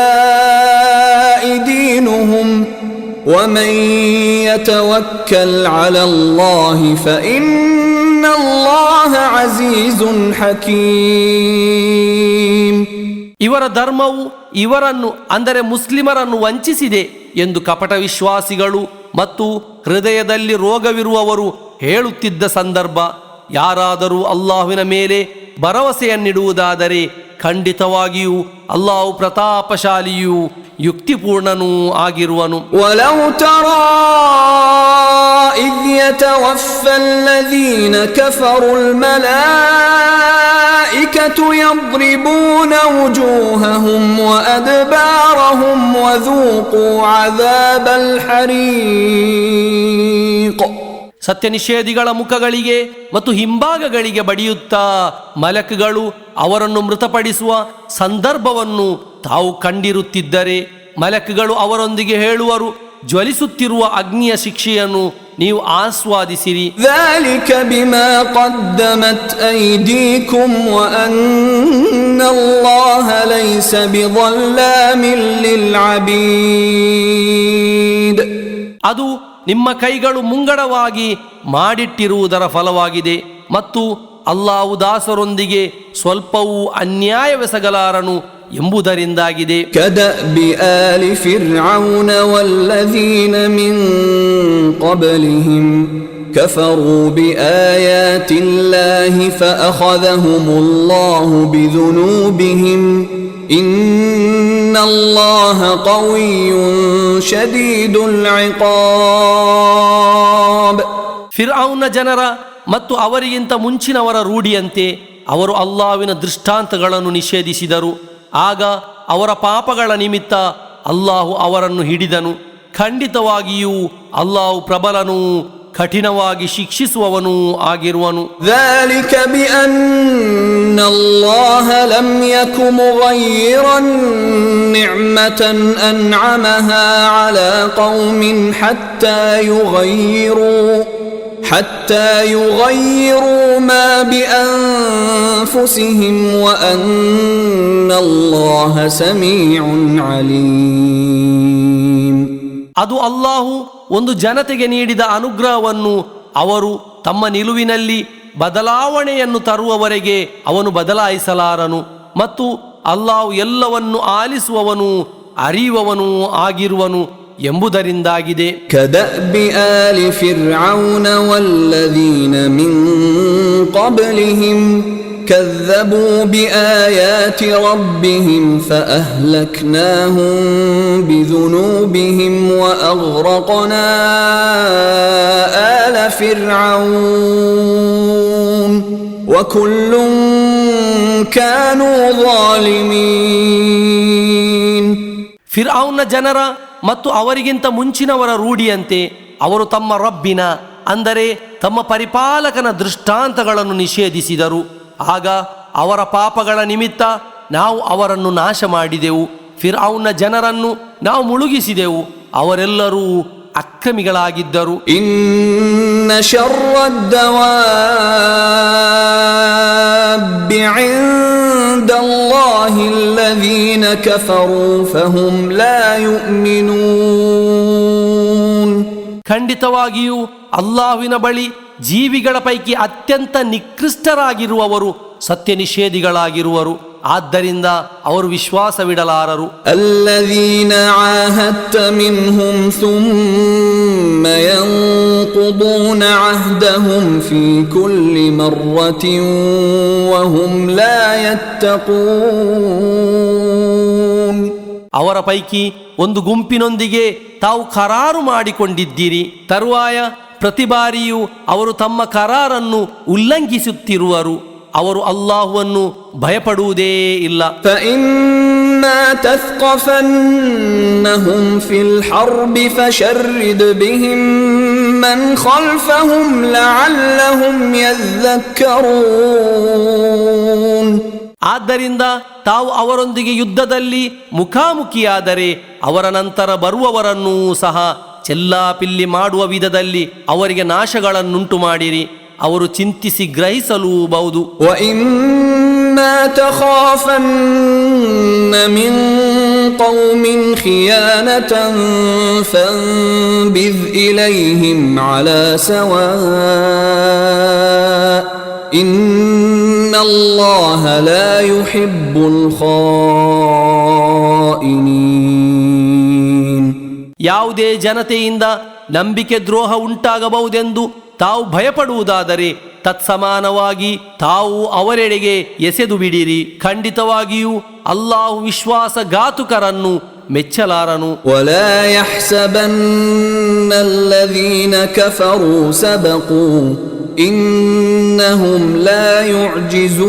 هؤلاء دينهم ومن يتوكل على الله فإن الله عزيز حكيم. ಇವರ ಧರ್ಮವು ಇವರನ್ನು ಅಂದರೆ ಮುಸ್ಲಿಮರನ್ನು ವಂಚಿಸಿದೆ ಎಂದು ಕಪಟ ವಿಶ್ವಾಸಿಗಳು ಮತ್ತು ಹೃದಯದಲ್ಲಿ ರೋಗವಿರುವವರು ಹೇಳುತ್ತಿದ್ದ ಸಂದರ್ಭ. ಯಾರಾದರೂ ಅಲ್ಲಾಹುವಿನ ಮೇಲೆ ಭರವಸೆಯನ್ನಿಡುವುದಾದರೆ ಖಂಡಿತವಾಗಿಯೂ ಅಲ್ಲಾಹು ಪ್ರತಾಪಶಾಲಿಯೂ ಯುಕ್ತಿಪೂರ್ಣನೂ ಆಗಿರುವನು. ವಲೌ ತರಾ ಇದ್ ಯತವಫಾ ಅಲ್ಲದೀನ ಕಫರುಲ್ ಮಲಾಯಿಕತು ಯದ್ರಿಬೂನ ವುಜೂಹಹುಂ ವಅದ್ಬಾರಹುಂ ವದೂಕೂ ಅದಾಬಲ್ ಹರೀಕ್. ಸತ್ಯನಿಷೇಧಿಗಳ ಮುಖಗಳಿಗೆ ಮತ್ತು ಹಿಂಭಾಗಗಳಿಗೆ ಬಡಿಯುತ್ತಾ ಮಲಕುಗಳು ಅವರನ್ನು ಮೃತಪಡಿಸುವ ಸಂದರ್ಭವನ್ನು ತಾವು ಕಂಡಿರುತ್ತಿದ್ದರೆ ಮಲಕುಗಳು ಅವರೊಂದಿಗೆ ಹೇಳುವರು, ಜ್ವಲಿಸುತ್ತಿರುವ ಅಗ್ನಿಯ ಶಿಕ್ಷೆಯನ್ನು ನೀವು ಆಸ್ವಾದಿಸಿರಿ. ذلك بما قدمت أيديكم وأن الله ليس بظلام للعبيد. ಅದು ನಿಮ್ಮ ಕೈಗಳು ಮುಂಗಡವಾಗಿ ಮಾಡಿಟ್ಟಿರುವುದರ ಫಲವಾಗಿದೆ ಮತ್ತು ಅಲ್ಲಾಹು ದಾಸರೊಂದಿಗೆ ಸ್ವಲ್ಪವೂ ಅನ್ಯಾಯವೆಸಗಲಾರನು ಎಂಬುದರಿಂದಾಗಿದೆ. ಕದಬಿ ಆಲಿ ಫಿರ್ಔನ ವಲ್ಲದೀನ ಮಿನ್ क़ब्लिहिम ಕಫರೂ ಬಿಆಯಾತಿಲ್ಲಾಹಿ ಫಅಖذಹುಮುಲ್ಲಾಹು ಬಿದುನೂಬಿಹಿಂ ಇನ್ನಲ್ಲಾಹ ಕವಿಯ್ಯುನ್ ಶದೀದುಲ್ ಇಕಾಬ್. ಫಿರ್ಔನ ಜನರ ಮತ್ತು ಅವರಿಗಿಂತ ಮುಂಚಿನವರ ರೂಢಿಯಂತೆ ಅವರು ಅಲ್ಲಾಹ್ವಿನ ದೃಷ್ಟಾಂತಗಳನ್ನು ನಿಷೇಧಿಸಿದರು. ಆಗ ಅವರ ಪಾಪಗಳ ನಿಮಿತ್ತ ಅಲ್ಲಾಹು ಅವರನ್ನು ಹಿಡಿದನು. ಖಂಡಿತವಾಗಿಯೂ ಅಲ್ಲಾಹು ಪ್ರಬಲನೂ ಕಠಿಣವಾಗಿ ಶಿಕ್ಷಿಸುವವನೂ ಆಗಿರುವನು. ذلك بأن الله لم يك مغيرا نعمة أنعمها على قوم حتى يغيروا ما بأنفسهم وأن الله سميع عليم. ಅದು ಅಲ್ಲಾಹು ಒಂದು ಜನತೆಗೆ ನೀಡಿದ ಅನುಗ್ರಹವನ್ನು ಅವರು ತಮ್ಮ ನಿಲುವಿನಲ್ಲಿ ಬದಲಾವಣೆಯನ್ನು ತರುವವರೆಗೆ ಅವನು ಬದಲಾಯಿಸಲಾರನು ಮತ್ತು ಅಲ್ಲಾಹು ಎಲ್ಲವನ್ನು ಆಲಿಸುವವನು ಅರಿಯುವವನು ಆಗಿರುವನು ಎಂಬುದರಿಂದಾಗಿದೆ. ಕದಬಿ ಆಲಿ ಫಿರ್ಔನ ವಲ್ಲದೀನ ಮಿನ್ क़ब्लिಹಿಂ ಕذಬೂ ಬಿಆಯಾತಿ ರಬ್ಬಿಹಿಂ ಫಅಹ್ಲಕ್ನಾಹುಂ ಬಿದುನೂಬಿಹಿಂ ವಅಗ್ರಕ್ನಾ ಆಲ ಫಿರ್ಔನ್ ವಕುಲ್ಲುನ್ ಕಾನೂ ಝಾಲಿಮೀನ್. ಫಿರ್ಔನ ಜನರ ಮತ್ತು ಅವರಿಗಿಂತ ಮುಂಚಿನವರ ರೂಢಿಯಂತೆ ಅವರು ತಮ್ಮ ರಬ್ಬಿನ ಅಂದರೆ ತಮ್ಮ ಪರಿಪಾಲಕನ ದೃಷ್ಟಾಂತಗಳನ್ನು ನಿಷೇಧಿಸಿದರು. ಆಗ ಅವರ ಪಾಪಗಳ ನಿಮಿತ್ತ ನಾವು ಅವರನ್ನು ನಾಶ ಮಾಡಿದೆವು. ಫಿರ್ಔನ ಜನರನ್ನು ನಾವು ಮುಳುಗಿಸಿದೆವು. ಅವರೆಲ್ಲರೂ ಅಕ್ರಮಿಗಳಾಗಿದ್ದರು. ಇನ್ನ ಶರ್ರದ್ದವಾಬ್ಬಿ ಇಂದಲ್ಲಾಹಿ ಅಲ್ಲದೀನ ಕಫರೂ ಫಹುಂ ಲಾ ಯುಮಿನೂನ್. ಖಂಡಿತವಾಗಿಯೂ ಅಲ್ಲಾಹ್ವಿನ ಬಳಿ ಜೀವಿಗಳ ಪೈಕಿ ಅತ್ಯಂತ ನಿಕೃಷ್ಟರಾಗಿರುವವರು ಸತ್ಯ ನಿಷೇಧಿಗಳಾಗಿರುವರು. ಆದ್ದರಿಂದ ಅವರು ವಿಶ್ವಾಸವಿಡಲಾರರು. ಅಲ್ಲದೀನ ಆಹದ್ತ ಮಿನ್ಹುಂ ಥುಮ್ಮ ಯನ್ಕುದೂನ ಅಹ್ದಹುಂ ಫೀ ಕುಲ್ಲಿ ಮರ್ರತಿನ್ ವಹುಂ ಲಾ ಯತ್ತಕೂನ್. ಅವರ ಪೈಕಿ ಒಂದು ಗುಂಪಿನೊಂದಿಗೆ ತಾವು ಕರಾರು ಮಾಡಿಕೊಂಡಿದ್ದೀರಿ. ತರುವಾಯ ಪ್ರತಿ ಬಾರಿಯೂ ಅವರು ತಮ್ಮ ಕರಾರನ್ನು ಉಲ್ಲಂಘಿಸುತ್ತಿರುವರು. ಅವರು ಅಲ್ಲಾಹುವನ್ನು ಭಯಪಡುವುದೇ ಇಲ್ಲ. ಫಇಮ್ಮಾ ತಸ್ಕಫನ್ನಹುಂ ಫಿಲ್ ಹರ್ಬಿ ಫಶರ್ರಿದ್ ಬಿಹಿಂ ಮನ್ ಖಲ್ಫಹುಂ ಲಅಲ್ಲಹುಂ ಯذكرون. ಆದ್ದರಿಂದ ತಾವು ಅವರೊಂದಿಗೆ ಯುದ್ಧದಲ್ಲಿ ಮುಖಾಮುಖಿಯಾದರೆ ಅವರ ನಂತರ ಬರುವವರನ್ನೂ ಸಹ ಚೆಲ್ಲಾಪಿಲ್ಲಿ ಮಾಡುವ ವಿಧದಲ್ಲಿ ಅವರಿಗೆ ನಾಶಗಳನ್ನುಂಟು ಮಾಡಿರಿ. ಅವರು ಚಿಂತಿಸಿ ಗ್ರಹಿಸಲೂಬಹುದು. ವಇಮ್ಮಾ ತಖಾಫನ್ನ ಮಿನ್ ಕೌಮಿನ್ ಖಿಯಾನತನ್ ಫನ್ಬಿದ್ ಇಲೈಹಿಂ ಅಲಾ ಸವಾ ಇನ್ನಲ್ಲಾಹ ಲಾ ಯುಹಿಬ್ಬುಲ್ ಖಾಯಿನೀನ್. ಯಾವುದೇ ಜನತೆಯಿಂದ ನಂಬಿಕೆ ದ್ರೋಹ ಉಂಟಾಗಬಹುದೆಂದು ತಾವು ಭಯಪಡುವುದಾದರೆ ತತ್ಸಮಾನವಾಗಿ ತಾವು ಅವರೆಡೆಗೆ ಎಸೆದು ಬಿಡಿರಿ. ಖಂಡಿತವಾಗಿಯೂ ಅಲ್ಲಾಹು ವಿಶ್ವಾಸಘಾತುಕರನ್ನು ಮೆಚ್ಚಲಾರನು. ولا يحسبن الذين كفروا سبقوا إنهم لا يعجزون.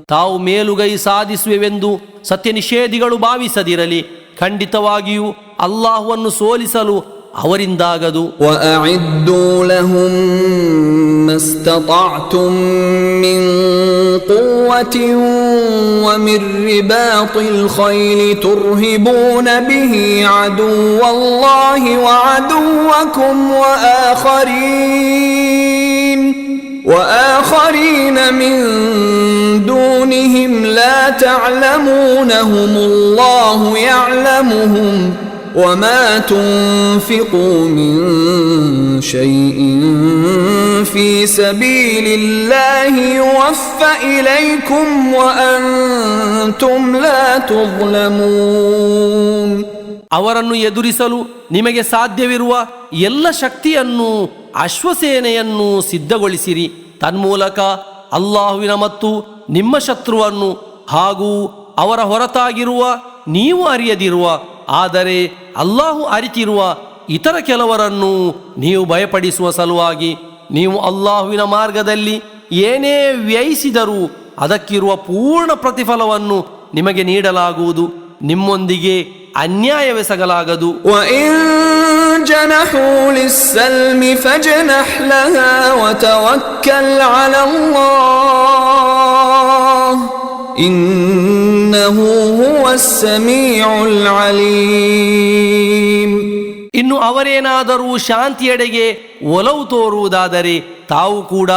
ತಾವು ಮೇಲುಗೈ ಸಾಧಿಸುವೆವೆಂದು ಸತ್ಯನಿಷೇಧಿಗಳು ಭಾವಿಸದಿರಲಿ. ಖಂಡಿತವಾಗಿಯೂ ಅಲ್ಲಾಹುವನ್ನು ಸೋಲಿಸಲು ಅವರಿಂದಾಗದು. وأعدوا لهم ما استطعتم من قوة ومن رباط الخيل ترهبون به عدو الله وعدوكم وآخرين من دونهم لا تعلمونهم الله يعلمهم وما تنفقوا من شيء في سبيل الله يوفى إليكم وأنتم لا تظلمون. ಅವರನ್ನು ಎದುರಿಸಲು ನಿಮಗೆ ಸಾಧ್ಯವಿರುವ ಎಲ್ಲ ಶಕ್ತಿಯನ್ನು ಅಶ್ವಸೇನೆಯನ್ನು ಸಿದ್ಧಗೊಳಿಸಿರಿ. ತನ್ಮೂಲಕ ಅಲ್ಲಾಹುವಿನ ಮತ್ತು ನಿಮ್ಮ ಶತ್ರುವನ್ನು ಹಾಗೂ ಅವರ ಹೊರತಾಗಿರುವ ನೀವು ಅರಿಯದಿರುವ ಆದರೆ ಅಲ್ಲಾಹು ಅರಿತಿರುವ ಇತರ ಕೆಲವರನ್ನು ನೀವು ಭಯಪಡಿಸುವ ಸಲುವಾಗಿ ನೀವು ಅಲ್ಲಾಹುವಿನ ಮಾರ್ಗದಲ್ಲಿ ಏನೇ ವ್ಯಯಿಸಿದರೂ ಅದಕ್ಕಿರುವ ಪೂರ್ಣ ಪ್ರತಿಫಲವನ್ನು ನಿಮಗೆ ನೀಡಲಾಗುವುದು. ನಿಮ್ಮೊಂದಿಗೆ ಅನ್ಯಾಯವೆಸಗಲಾಗದು. وَإِن جَنَحُوا لِلسَّلْمِ فَاجْنَحْ لَهَا وَتَوَكَّلْ عَلَى اللَّهِ إِنَّهُ هُوَ السَّمِيعُ الْعَلِيمُ. ಇನ್ನು ಅವರೇನಾದರೂ ಶಾಂತಿಯೆಡೆಗೆ ಒಲವು ತೋರುವುದಾದರೆ ತಾವು ಕೂಡ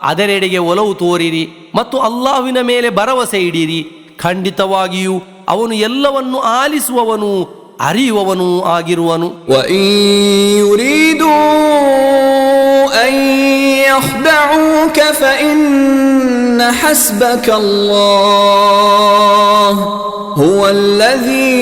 ಅದರೆಡೆಗೆ ಒಲವು ತೋರಿರಿ ಮತ್ತು ಅಲ್ಲಾಹುವಿನ ಮೇಲೆ ಭರವಸೆ ಇಡಿರಿ. ಖಂಡಿತವಾಗಿಯೂ ಅವನು ಎಲ್ಲವನ್ನು ಆಲಿಸುವವನು ಅರಿಯುವವನು ಆಗಿರುವನು. وَإِن يُرِيدُوا أَن يَخْدَعُوكَ فَإِنَّ حَسْبَكَ اللَّهُ هُوَ الَّذِي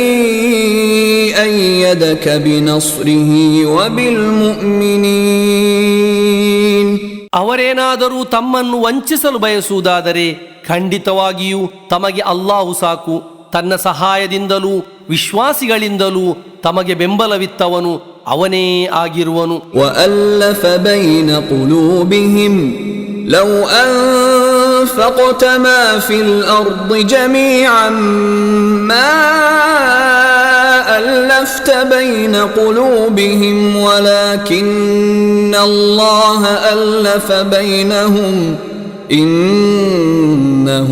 أَيَّدَكَ بِنَصْرِهِ وَبِالْمُؤْمِنِينَ. ಅವರೇನಾದರೂ ತಮ್ಮನ್ನು ವಂಚಿಸಲು ಬಯಸುವುದಾದರೆ ಖಂಡಿತವಾಗಿಯೂ ತಮಗೆ ಅಲ್ಲಾಹು ಸಾಕು. ತನ್ನ ಸಹಾಯದಿಂದಲೂ ವಿಶ್ವಾಸಿಗಳಿಂದಲೂ ತಮಗೆ ಬೆಂಬಲವಿತ್ತವನು ಅವನೇ ಆಗಿರುವನು. وَأَلَّفَ بَيْنَ قُلُوبِهِمْ لَوْ أَنفَقْتَ مَا فِي الْأَرْضِ جَمِيعًا مَا أَلَّفْتَ بَيْنَ قُلُوبِهِمْ وَلَكِنَّ اللَّهَ أَلَّفَ بَيْنَهُمْ إِنَّهُ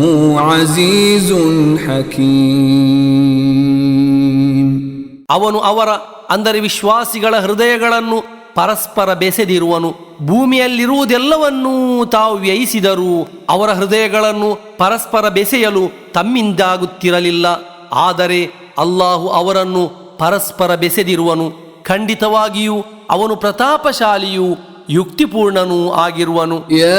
عَزِيزٌ حَكِيمٌ. ಅವನು ಅವರ ಅಂದರೆ ವಿಶ್ವಾಸಿಗಳ ಹೃದಯಗಳನ್ನು ಪರಸ್ಪರ ಬೆಸೆದಿರುವನು. ಭೂಮಿಯಲ್ಲಿರುವುದೆಲ್ಲವನ್ನೂ ತಾವು ವ್ಯಯಿಸಿದರೂ ಅವರ ಹೃದಯಗಳನ್ನು ಪರಸ್ಪರ ಬೆಸೆಯಲು ತಮ್ಮಿಂದಾಗುತ್ತಿರಲಿಲ್ಲ. ಆದರೆ ಅಲ್ಲಾಹು ಅವರನ್ನು ಪರಸ್ಪರ ಬೆಸೆದಿರುವನು. ಖಂಡಿತವಾಗಿಯೂ ಅವನು ಪ್ರತಾಪಶಾಲಿಯೂ ಯುಕ್ತಿಪೂರ್ಣನೂ ಆಗಿರುವನು. ಯಾ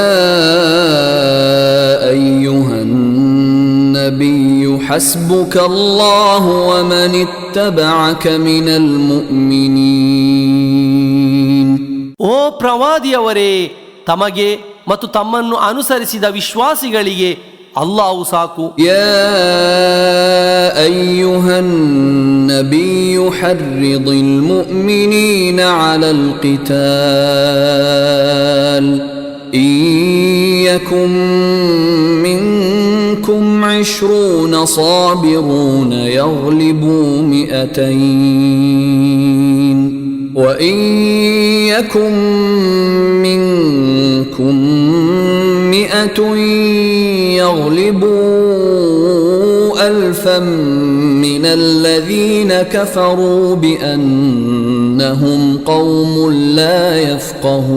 ಅಯ್ಯುಹನ್ ನಬಿಯು ಹಸ್ಬುಕಲ್ಲಾಹು ವಮನ್ ಇತ್ತಬಅಕ ಮಿನಲ್ ಮುಅ್ಮಿನೀನ್. ಓ ಪ್ರವಾದಿಯವರೇ, ತಮಗೆ ಮತ್ತು ತಮ್ಮನ್ನು ಅನುಸರಿಸಿದ ವಿಶ್ವಾಸಿಗಳಿಗೆ ಅಲ್ಲಾಹು ಸಾಕು. ಯಾ ಅಯ್ಯುಹನ್ ನಬಿಯು ಹರ್ರಿದಿಲ್ ಮುಅ್ಮಿನೀನ ಅಲಲ್ ಕಿತಾಲ್ ಇನ್ ಯಕುಂ ಮಿನ್ಕುಂ 20 ಸಾಬಿರೂನ ಯಗ್ಲಿಬೂ 200 وإن يكن منكم 100 يغلبوا 1000 من الذين كفروا بأنهم قوم لا يفقهون.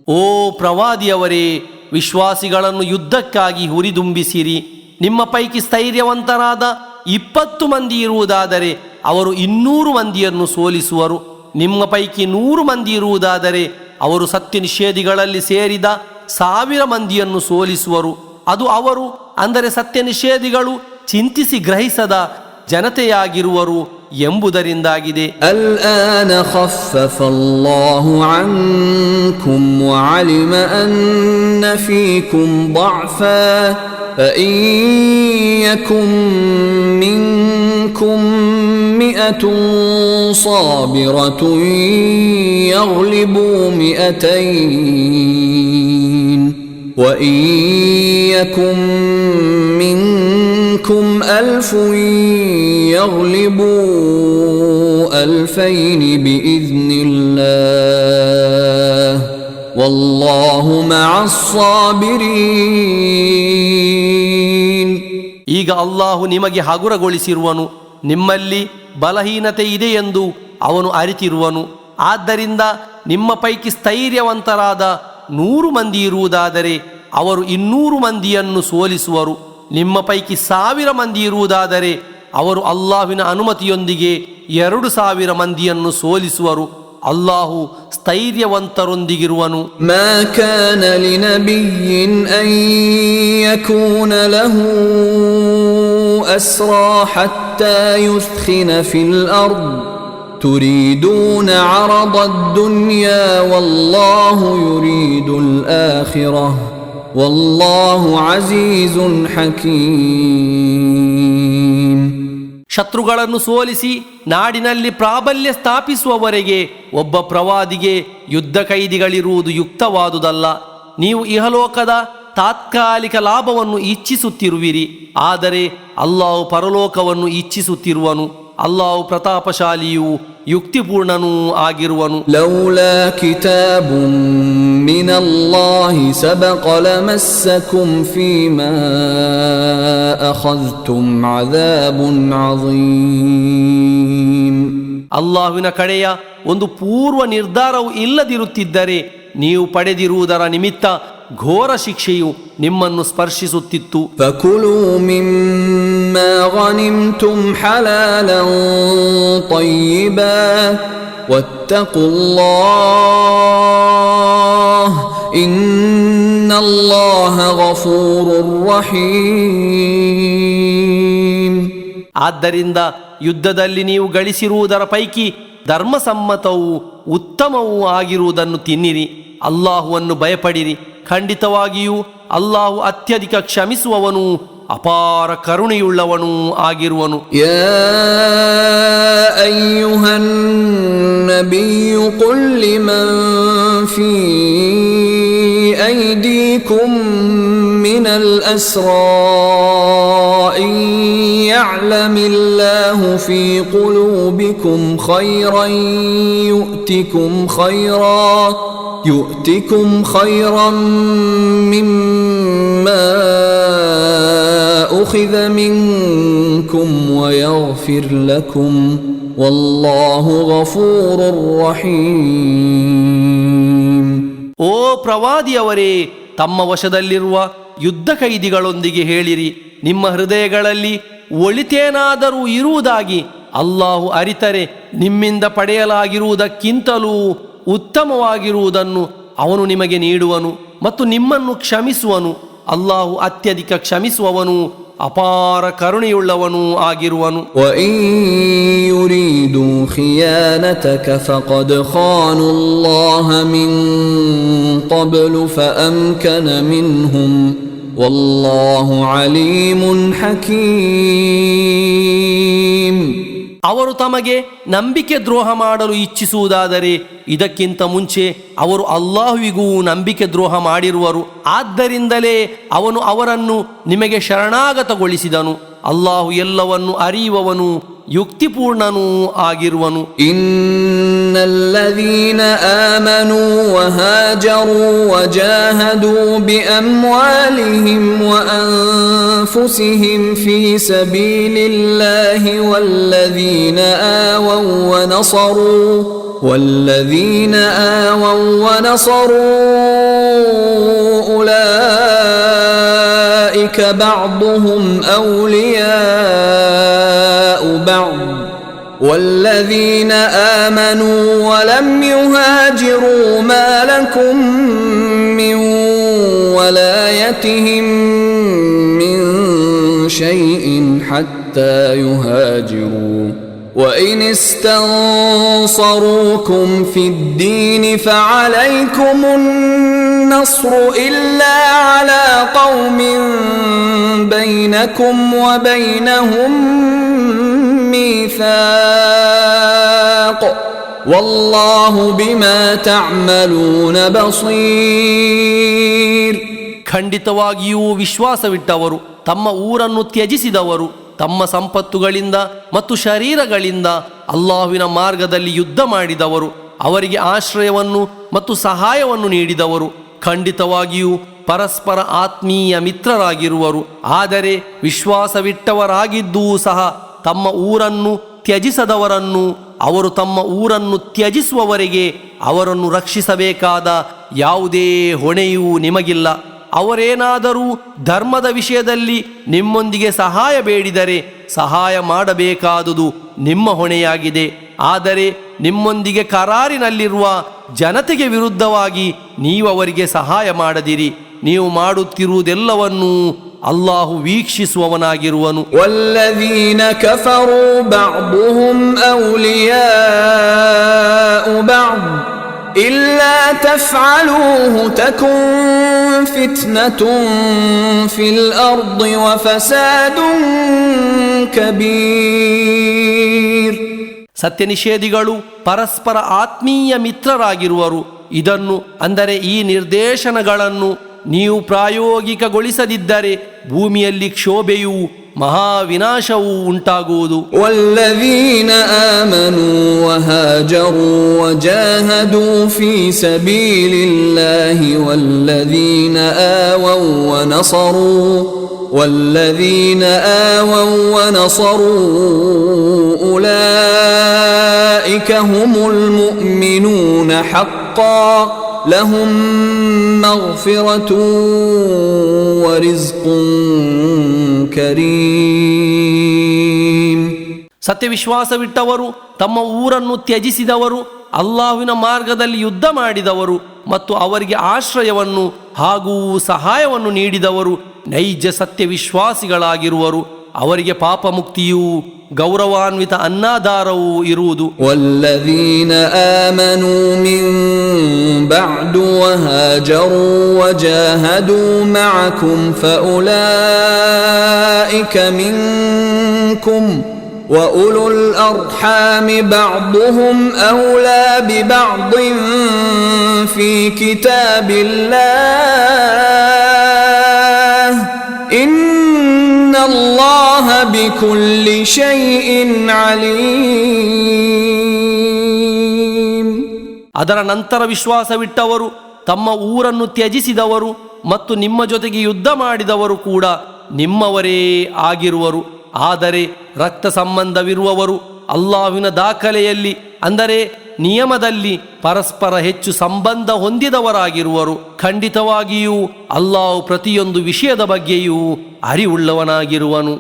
ಓ ಪ್ರವಾದಿಯವರೇ, ವಿಶ್ವಾಸಿಗಳನ್ನು ಯುದ್ಧಕ್ಕಾಗಿ ಹುರಿದುಂಬಿಸಿರಿ. ನಿಮ್ಮ ಪೈಕಿ ಸ್ಥೈರ್ಯವಂತರಾದ 20 ಮಂದಿ ಇರುವುದಾದರೆ ಅವರು 200 ಮಂದಿಯನ್ನು ಸೋಲಿಸುವರು. ನಿಮ್ಮ ಪೈಕಿ 100 ಮಂದಿ ಇರುವುದಾದರೆ ಅವರು ಸತ್ಯ ನಿಷೇಧಿಗಳಲ್ಲಿ ಸೇರಿದ 1000 ಮಂದಿಯನ್ನು ಸೋಲಿಸುವರು. ಅದು ಅವರು ಅಂದರೆ ಸತ್ಯ ನಿಷೇಧಿಗಳು ಚಿಂತಿಸಿ ಗ್ರಹಿಸದ ಜನತೆಯಾಗಿರುವರು. ಎಂಬುದರಿಂದಾಗಿದೆ. الآن خفف الله عنكم وعلم أن فيكم ضعفا فإن يكن منكم 100 صابرة يغلبوا 200 وإن يكن منكم 1000 يغلبوا 2000 بإذن الله والله مع الصابرين. ಈಗ ಅಲ್ಲಾಹು ನಿಮಗೆ ಹಗುರಗೊಳಿಸಿರುವನು, ನಿಮ್ಮಲ್ಲಿ ಬಲಹೀನತೆ ಇದೆ ಎಂದು ಅವನು ಅರಿತಿರುವನು. ಆದ್ದರಿಂದ ನಿಮ್ಮ ಪೈಕಿ ಸ್ಥೈರ್ಯವಂತರಾದ 100 ಮಂದಿ ಇರುವುದಾದರೆ ಅವರು 200 ಮಂದಿಯನ್ನು ಸೋಲಿಸುವರು. ನಿಮ್ಮ ಪೈಕಿ 1000 ಮಂದಿ ಇರುವುದಾದರೆ ಅವರು ಅಲ್ಲಾಹ್ವಿನ ಅನುಮತಿಯೊಂದಿಗೆ 2000 ಮಂದಿಯನ್ನು ಸೋಲಿಸುವರು. ಅಲ್ಲಾಹು ಸ್ಥೈರ್ಯವಂತರೊಂದಿಗಿರುವನು. ಮಾ ಕಾನ ಲಿನಬಿಯ್ಯಿನ್ ಅನ್ ಯಕೂನ ಲಹು ಅಸ್ರಾ ಹತ್ತಾ ಯುಸ್ಖಿನ ಫಿಲ್ ಅರ್ದ್ ತುರೀದೂನ ಅರದದ್ ದುನ್ಯಾ ವಲ್ಲಾಹು ಯುರೀದುಲ್ ಆಖಿರಹ ವಲ್ಲಾಹು ಅಜೀಜುನ್ ಹಕೀಮ್. ಶತ್ರುಗಳನ್ನು ಸೋಲಿಸಿ ನಾಡಿನಲ್ಲಿ ಪ್ರಾಬಲ್ಯ ಸ್ಥಾಪಿಸುವವರೆಗೆ ಒಬ್ಬ ಪ್ರವಾದಿಗೆ ಯುದ್ಧ ಕೈದಿಗಳಿರುವುದು ಯುಕ್ತವಾದುದಲ್ಲ. ನೀವು ಇಹಲೋಕದ ತಾತ್ಕಾಲಿಕ ಲಾಭವನ್ನು ಇಚ್ಛಿಸುತ್ತಿರುವಿರಿ, ಆದರೆ ಅಲ್ಲಾಹು ಪರಲೋಕವನ್ನು ಇಚ್ಛಿಸುತ್ತಿರುವನು. ಅಲ್ಲಾಹು ಪ್ರತಾಪಶಾಲಿಯೂ ಯುಕ್ತಿಪೂರ್ಣನೂ ಆಗಿರುವನು. ಲೌಲಾ ಕಿತಾಬುಂ ಮಿನಲ್ಲಾಹಿ ಸಬಕ ಲಮಸ್ಸಕುಂ ಫೀಮಾ ಅಖذ್ತುಂ ಅದಾಬುನ್ ಅಜೀಮ್. ಅಲ್ಲಾಹುವಿನ ಕಡೆಯ ಒಂದು ಪೂರ್ವ ನಿರ್ಧಾರವು ಇಲ್ಲದಿರುತ್ತಿದ್ದರೆ ನೀವು ಪಡೆದಿರುವುದರ ನಿಮಿತ್ತ ಘೋರ ಶಿಕ್ಷೆಯು ನಿಮ್ಮನ್ನು ಸ್ಪರ್ಶಿಸುತ್ತಿತ್ತು. ಫಕುಲೂ ಮಿಮ್ಮಾ ಗನಿಮ್ತುಂ ಹಲಾಲನ್ ತಯ್ಯಿಬಾ ವತ್ತಖುಲ್ಲಾಹ್ ಇನ್ನಲ್ಲಾಹ ಗಫೂರುರ್ ರಹೀಮ್. ಆದ್ದರಿಂದ ಯುದ್ಧದಲ್ಲಿ ನೀವು ಗಳಿಸಿರುವುದರ ಪೈಕಿ ಧರ್ಮಸಮ್ಮತವೂ ಉತ್ತಮವೂ ಆಗಿರುವುದನ್ನು ತಿನ್ನಿರಿ. ಅಲ್ಲಾಹುವನ್ನು ಭಯಪಡಿರಿ, ಖಂಡಿತವಾಗಿಯೂ ಅಲ್ಲಾಹು ಅತ್ಯಧಿಕ ಕ್ಷಮಿಸುವವನು ಅಪಾರ ಕರುಣೆಯುಳ್ಳವನೂ ಆಗಿರುವನು. ಯಾ ಅಯ್ಯುಹನ್ ನಬಿಯು ಕುಲ್ ಲಿಮನ್ ಫೀ ಐದೀಕುಂ ಮಿನಲ್ ಅಸ್ರಾ ಇನ್ ಯಅಲಮಿಲ್ಲಾಹು ಫೀ ಕುಲೂಬಿಕುಂ ಖೈರನ್ يؤتكم خيرا مما أخذ منكم ويغفر لكم والله غفور رحيم. ಓ ಪ್ರವಾದಿಯವರೇ, ತಮ್ಮ ವಶದಲ್ಲಿರುವ ಯುದ್ಧ ಕೈದಿಗಳೊಂದಿಗೆ ಹೇಳಿರಿ, ನಿಮ್ಮ ಹೃದಯಗಳಲ್ಲಿ ಒಳಿತೇನಾದರೂ ಇರುವುದಾಗಿ ಅಲ್ಲಾಹು ಅರಿತರೆ ನಿಮ್ಮಿಂದ ಪಡೆಯಲಾಗಿರುವುದಕ್ಕಿಂತಲೂ ಉತ್ತಮವಾಗಿರುವುದನ್ನು ಅವನು ನಿಮಗೆ ನೀಡುವನು ಮತ್ತು ನಿಮ್ಮನ್ನು ಕ್ಷಮಿಸುವನು. ಅಲ್ಲಾಹು ಅತ್ಯಧಿಕ ಕ್ಷಮಿಸುವವನು ಅಪಾರ ಕರುಣೆಯುಳ್ಳವನೂ ಆಗಿರುವನು. ವಇನ್ ಯುರೀದು ಖಿಯಾನತಕ ಫಖದ್ ಖಾನುಲ್ಲಾಹ ಮಿನ್ क़ब्लु ಫಅಮ್ಕನ ಮಿನ್ಹುಂ ವಲ್ಲಾಹು ಅಲೀಮುನ್ ಹಕೀಮ್. ಅವರು ತಮಗೆ ನಂಬಿಕೆ ದ್ರೋಹ ಮಾಡಲು ಇಚ್ಛಿಸುವುದಾದರೆ ಇದಕ್ಕಿಂತ ಮುಂಚೆ ಅವರು ಅಲ್ಲಾಹುವಿಗೂ ನಂಬಿಕೆ ದ್ರೋಹ ಮಾಡಿರುವರು. ಆದ್ದರಿಂದಲೇ ಅವನು ಅವರನ್ನು ನಿಮಗೆ ಶರಣಾಗತಗೊಳಿಸಿದನು. ಅಲ್ಲಾಹು ಎಲ್ಲವನ್ನು ಅರಿಯುವವನು ಯುಕ್ತಿಪೂರ್ಣನೂ ಆಗಿರುವನು. ಇನ್ನಲ್ಲದೀನ ಆಮನೂ ವಹಾಜರೂ ವಜಾಹದೂ ಬಿಅಮ್ವಾಲಿಹಿಂ ವಅನ್ಫುಸಿಹಿಂ ಫೀ ಸಬೀಲಿಲ್ಲಾಹಿ ವಲ್ಲದೀನ ಆವೌ ವನಸರೂ ಉಲೈಕ ಬಅದುಹುಂ ಔಲಿಯಾಉ ಬಅದ್ والذين آمنوا ولم يهاجروا ما لكم من ولايتهم من شيء حتى يهاجروا وإن استنصروكم في الدين فعليكم النصر إلا على قوم بينكم وبينهم ميثاق والله بما تعملون بصير. ಖಂಡಿತವಾಗಿಯೂ ವಿಶ್ವಾಸವಿಟ್ಟವರು ತಮ್ಮ ಊರನ್ನು ತ್ಯಜಿಸಿದವರು ತಮ್ಮ ಸಂಪತ್ತುಗಳಿಂದ ಮತ್ತು ಶರೀರಗಳಿಂದ ಅಲ್ಲಾಹುವಿನ ಮಾರ್ಗದಲ್ಲಿ ಯುದ್ಧ ಮಾಡಿದವರು ಅವರಿಗೆ ಆಶ್ರಯವನ್ನು ಮತ್ತು ಸಹಾಯವನ್ನು ನೀಡಿದವರು ಖಂಡಿತವಾಗಿಯೂ ಪರಸ್ಪರ ಆತ್ಮೀಯ ಮಿತ್ರರಾಗಿರುವರು. ಆದರೆ ವಿಶ್ವಾಸವಿಟ್ಟವರಾಗಿದ್ದೂ ಸಹ ತಮ್ಮ ಊರನ್ನು ತ್ಯಜಿಸದವರನ್ನು ಅವರು ತಮ್ಮ ಊರನ್ನು ತ್ಯಜಿಸುವವರೆಗೆ ಅವರನ್ನು ರಕ್ಷಿಸಬೇಕಾದ ಯಾವುದೇ ಹೊಣೆಯೂ ನಿಮಗಿಲ್ಲ. ಅವರೇನಾದರೂ ಧರ್ಮದ ವಿಷಯದಲ್ಲಿ ನಿಮ್ಮೊಂದಿಗೆ ಸಹಾಯ ಬೇಡಿದರೆ ಸಹಾಯ ಮಾಡಬೇಕಾದುದು ನಿಮ್ಮ ಹೊಣೆಯಾಗಿದೆ. ಆದರೆ ನಿಮ್ಮೊಂದಿಗೆ ಕರಾರಿನಲ್ಲಿರುವ ಜನತೆಗೆ ವಿರುದ್ಧವಾಗಿ ನೀವು ಅವರಿಗೆ ಸಹಾಯ ಮಾಡದಿರಿ. ನೀವು ಮಾಡುತ್ತಿರುವುದೆಲ್ಲವನ್ನೂ ಅಲ್ಲಾಹು ವೀಕ್ಷಿಸುವವನಾಗಿರುವನು. ವಲ್ಲದೀನ ಕಫರೂ ಬಅದುಹುಂ ಔಲಿಯಾಉ ಬಅದ್ ಇಲ್ಲಾ ತಫ್ಅಲೂಹು ತಕುನ್ ಫಿತ್ನತುನ್ ಫಿಲ್ ಅರ್ದಿ ವಫಸಾದುನ್ ಕಬೀರ್. ಸತ್ಯನಿಷೇಧಿಗಳು ಪರಸ್ಪರ ಆತ್ಮೀಯ ಮಿತ್ರರಾಗಿರುವರು. ಇದನ್ನು ಅಂದರೆ ಈ ನಿರ್ದೇಶನಗಳನ್ನು ನೀವು ಪ್ರಾಯೋಗಿಕಗೊಳಿಸದಿದ್ದರೆ ಭೂಮಿಯಲ್ಲಿ ಕ್ಷೋಭೆಯೂ ಮಹಾವಿನಾಶವೂ ಉಂಟಾಗುವುದು. ವಲ್ಲದೀನ ಆಮನೂ ವಹಾಜರೂ ವಜಾಹದೂ ಫೀ ಸಬೀಲಿಲ್ಲಾಹಿ ವಲ್ಲದೀನ ಆವೌ ವನಸರೂ ಉಲೈಕ ಹುಮುಲ್ ಮುಅ್ಮಿನೂನ ಹಕ್ಕನ್ ಲಹುಂ ಮಗ್ಫಿರತುನ್ ವರಿಜ್ಕುನ್ ಕರೀಮ್. ಸತ್ಯವಿಶ್ವಾಸವಿಟ್ಟವರು ತಮ್ಮ ಊರನ್ನು ತ್ಯಜಿಸಿದವರು ಅಲ್ಲಾಹುವಿನ ಮಾರ್ಗದಲ್ಲಿ ಯುದ್ಧ ಮಾಡಿದವರು ಮತ್ತು ಅವರಿಗೆ ಆಶ್ರಯವನ್ನು ಹಾಗೂ ಸಹಾಯವನ್ನು ನೀಡಿದವರು ನೈಜ ಸತ್ಯವಿಶ್ವಾಸಿಗಳಾಗಿರುವರು. ಅವರಿಗೆ ಪಾಪ ಮುಕ್ತಿಯೂ ಗೌರವಾನ್ವಿತ ಅನ್ನಾಧಾರವೂ ಇರುವುದು. ವಲ್ಲದೀನ ಆಮನೂ ಮಿನ್ ಬಅದು ವಹಾಜರೂ ವಜಾಹದೂ ಮಅಕುಂ ಫಉಲೈಕ ಮಿನ್ಕುಂ وأولو الأرحام بعضهم أولى ببعض في كتاب الله إن الله بكل شيء عليم. ಅದರ ನಂತರ ವಿಶ್ವಾಸವಿಟ್ಟವರು ತಮ್ಮ ಊರನ್ನು ತ್ಯಜಿಸಿದವರು ಮತ್ತು ನಿಮ್ಮ ಜೊತೆಗೆ ಯುದ್ಧ ಮಾಡಿದವರು ಕೂಡ ನಿಮ್ಮವರೇ ಆಗಿರುವರು. ಆದರೆ ರಕ್ತ ಸಂಬಂಧವಿರುವವರು ಅಲ್ಲಾಹುವಿನ ದಾಖಲೆಯಲ್ಲಿ ಅಂದರೆ ನಿಯಮದಲ್ಲಿ ಪರಸ್ಪರ ಹೆಚ್ಚು ಸಂಬಂಧ ಹೊಂದಿದವರಾಗಿರುವರು. ಖಂಡಿತವಾಗಿಯೂ ಅಲ್ಲಾಹು ಪ್ರತಿಯೊಂದು ವಿಷಯದ ಬಗ್ಗೆಯೂ ಅರಿವುಳ್ಳವನಾಗಿರುವನು.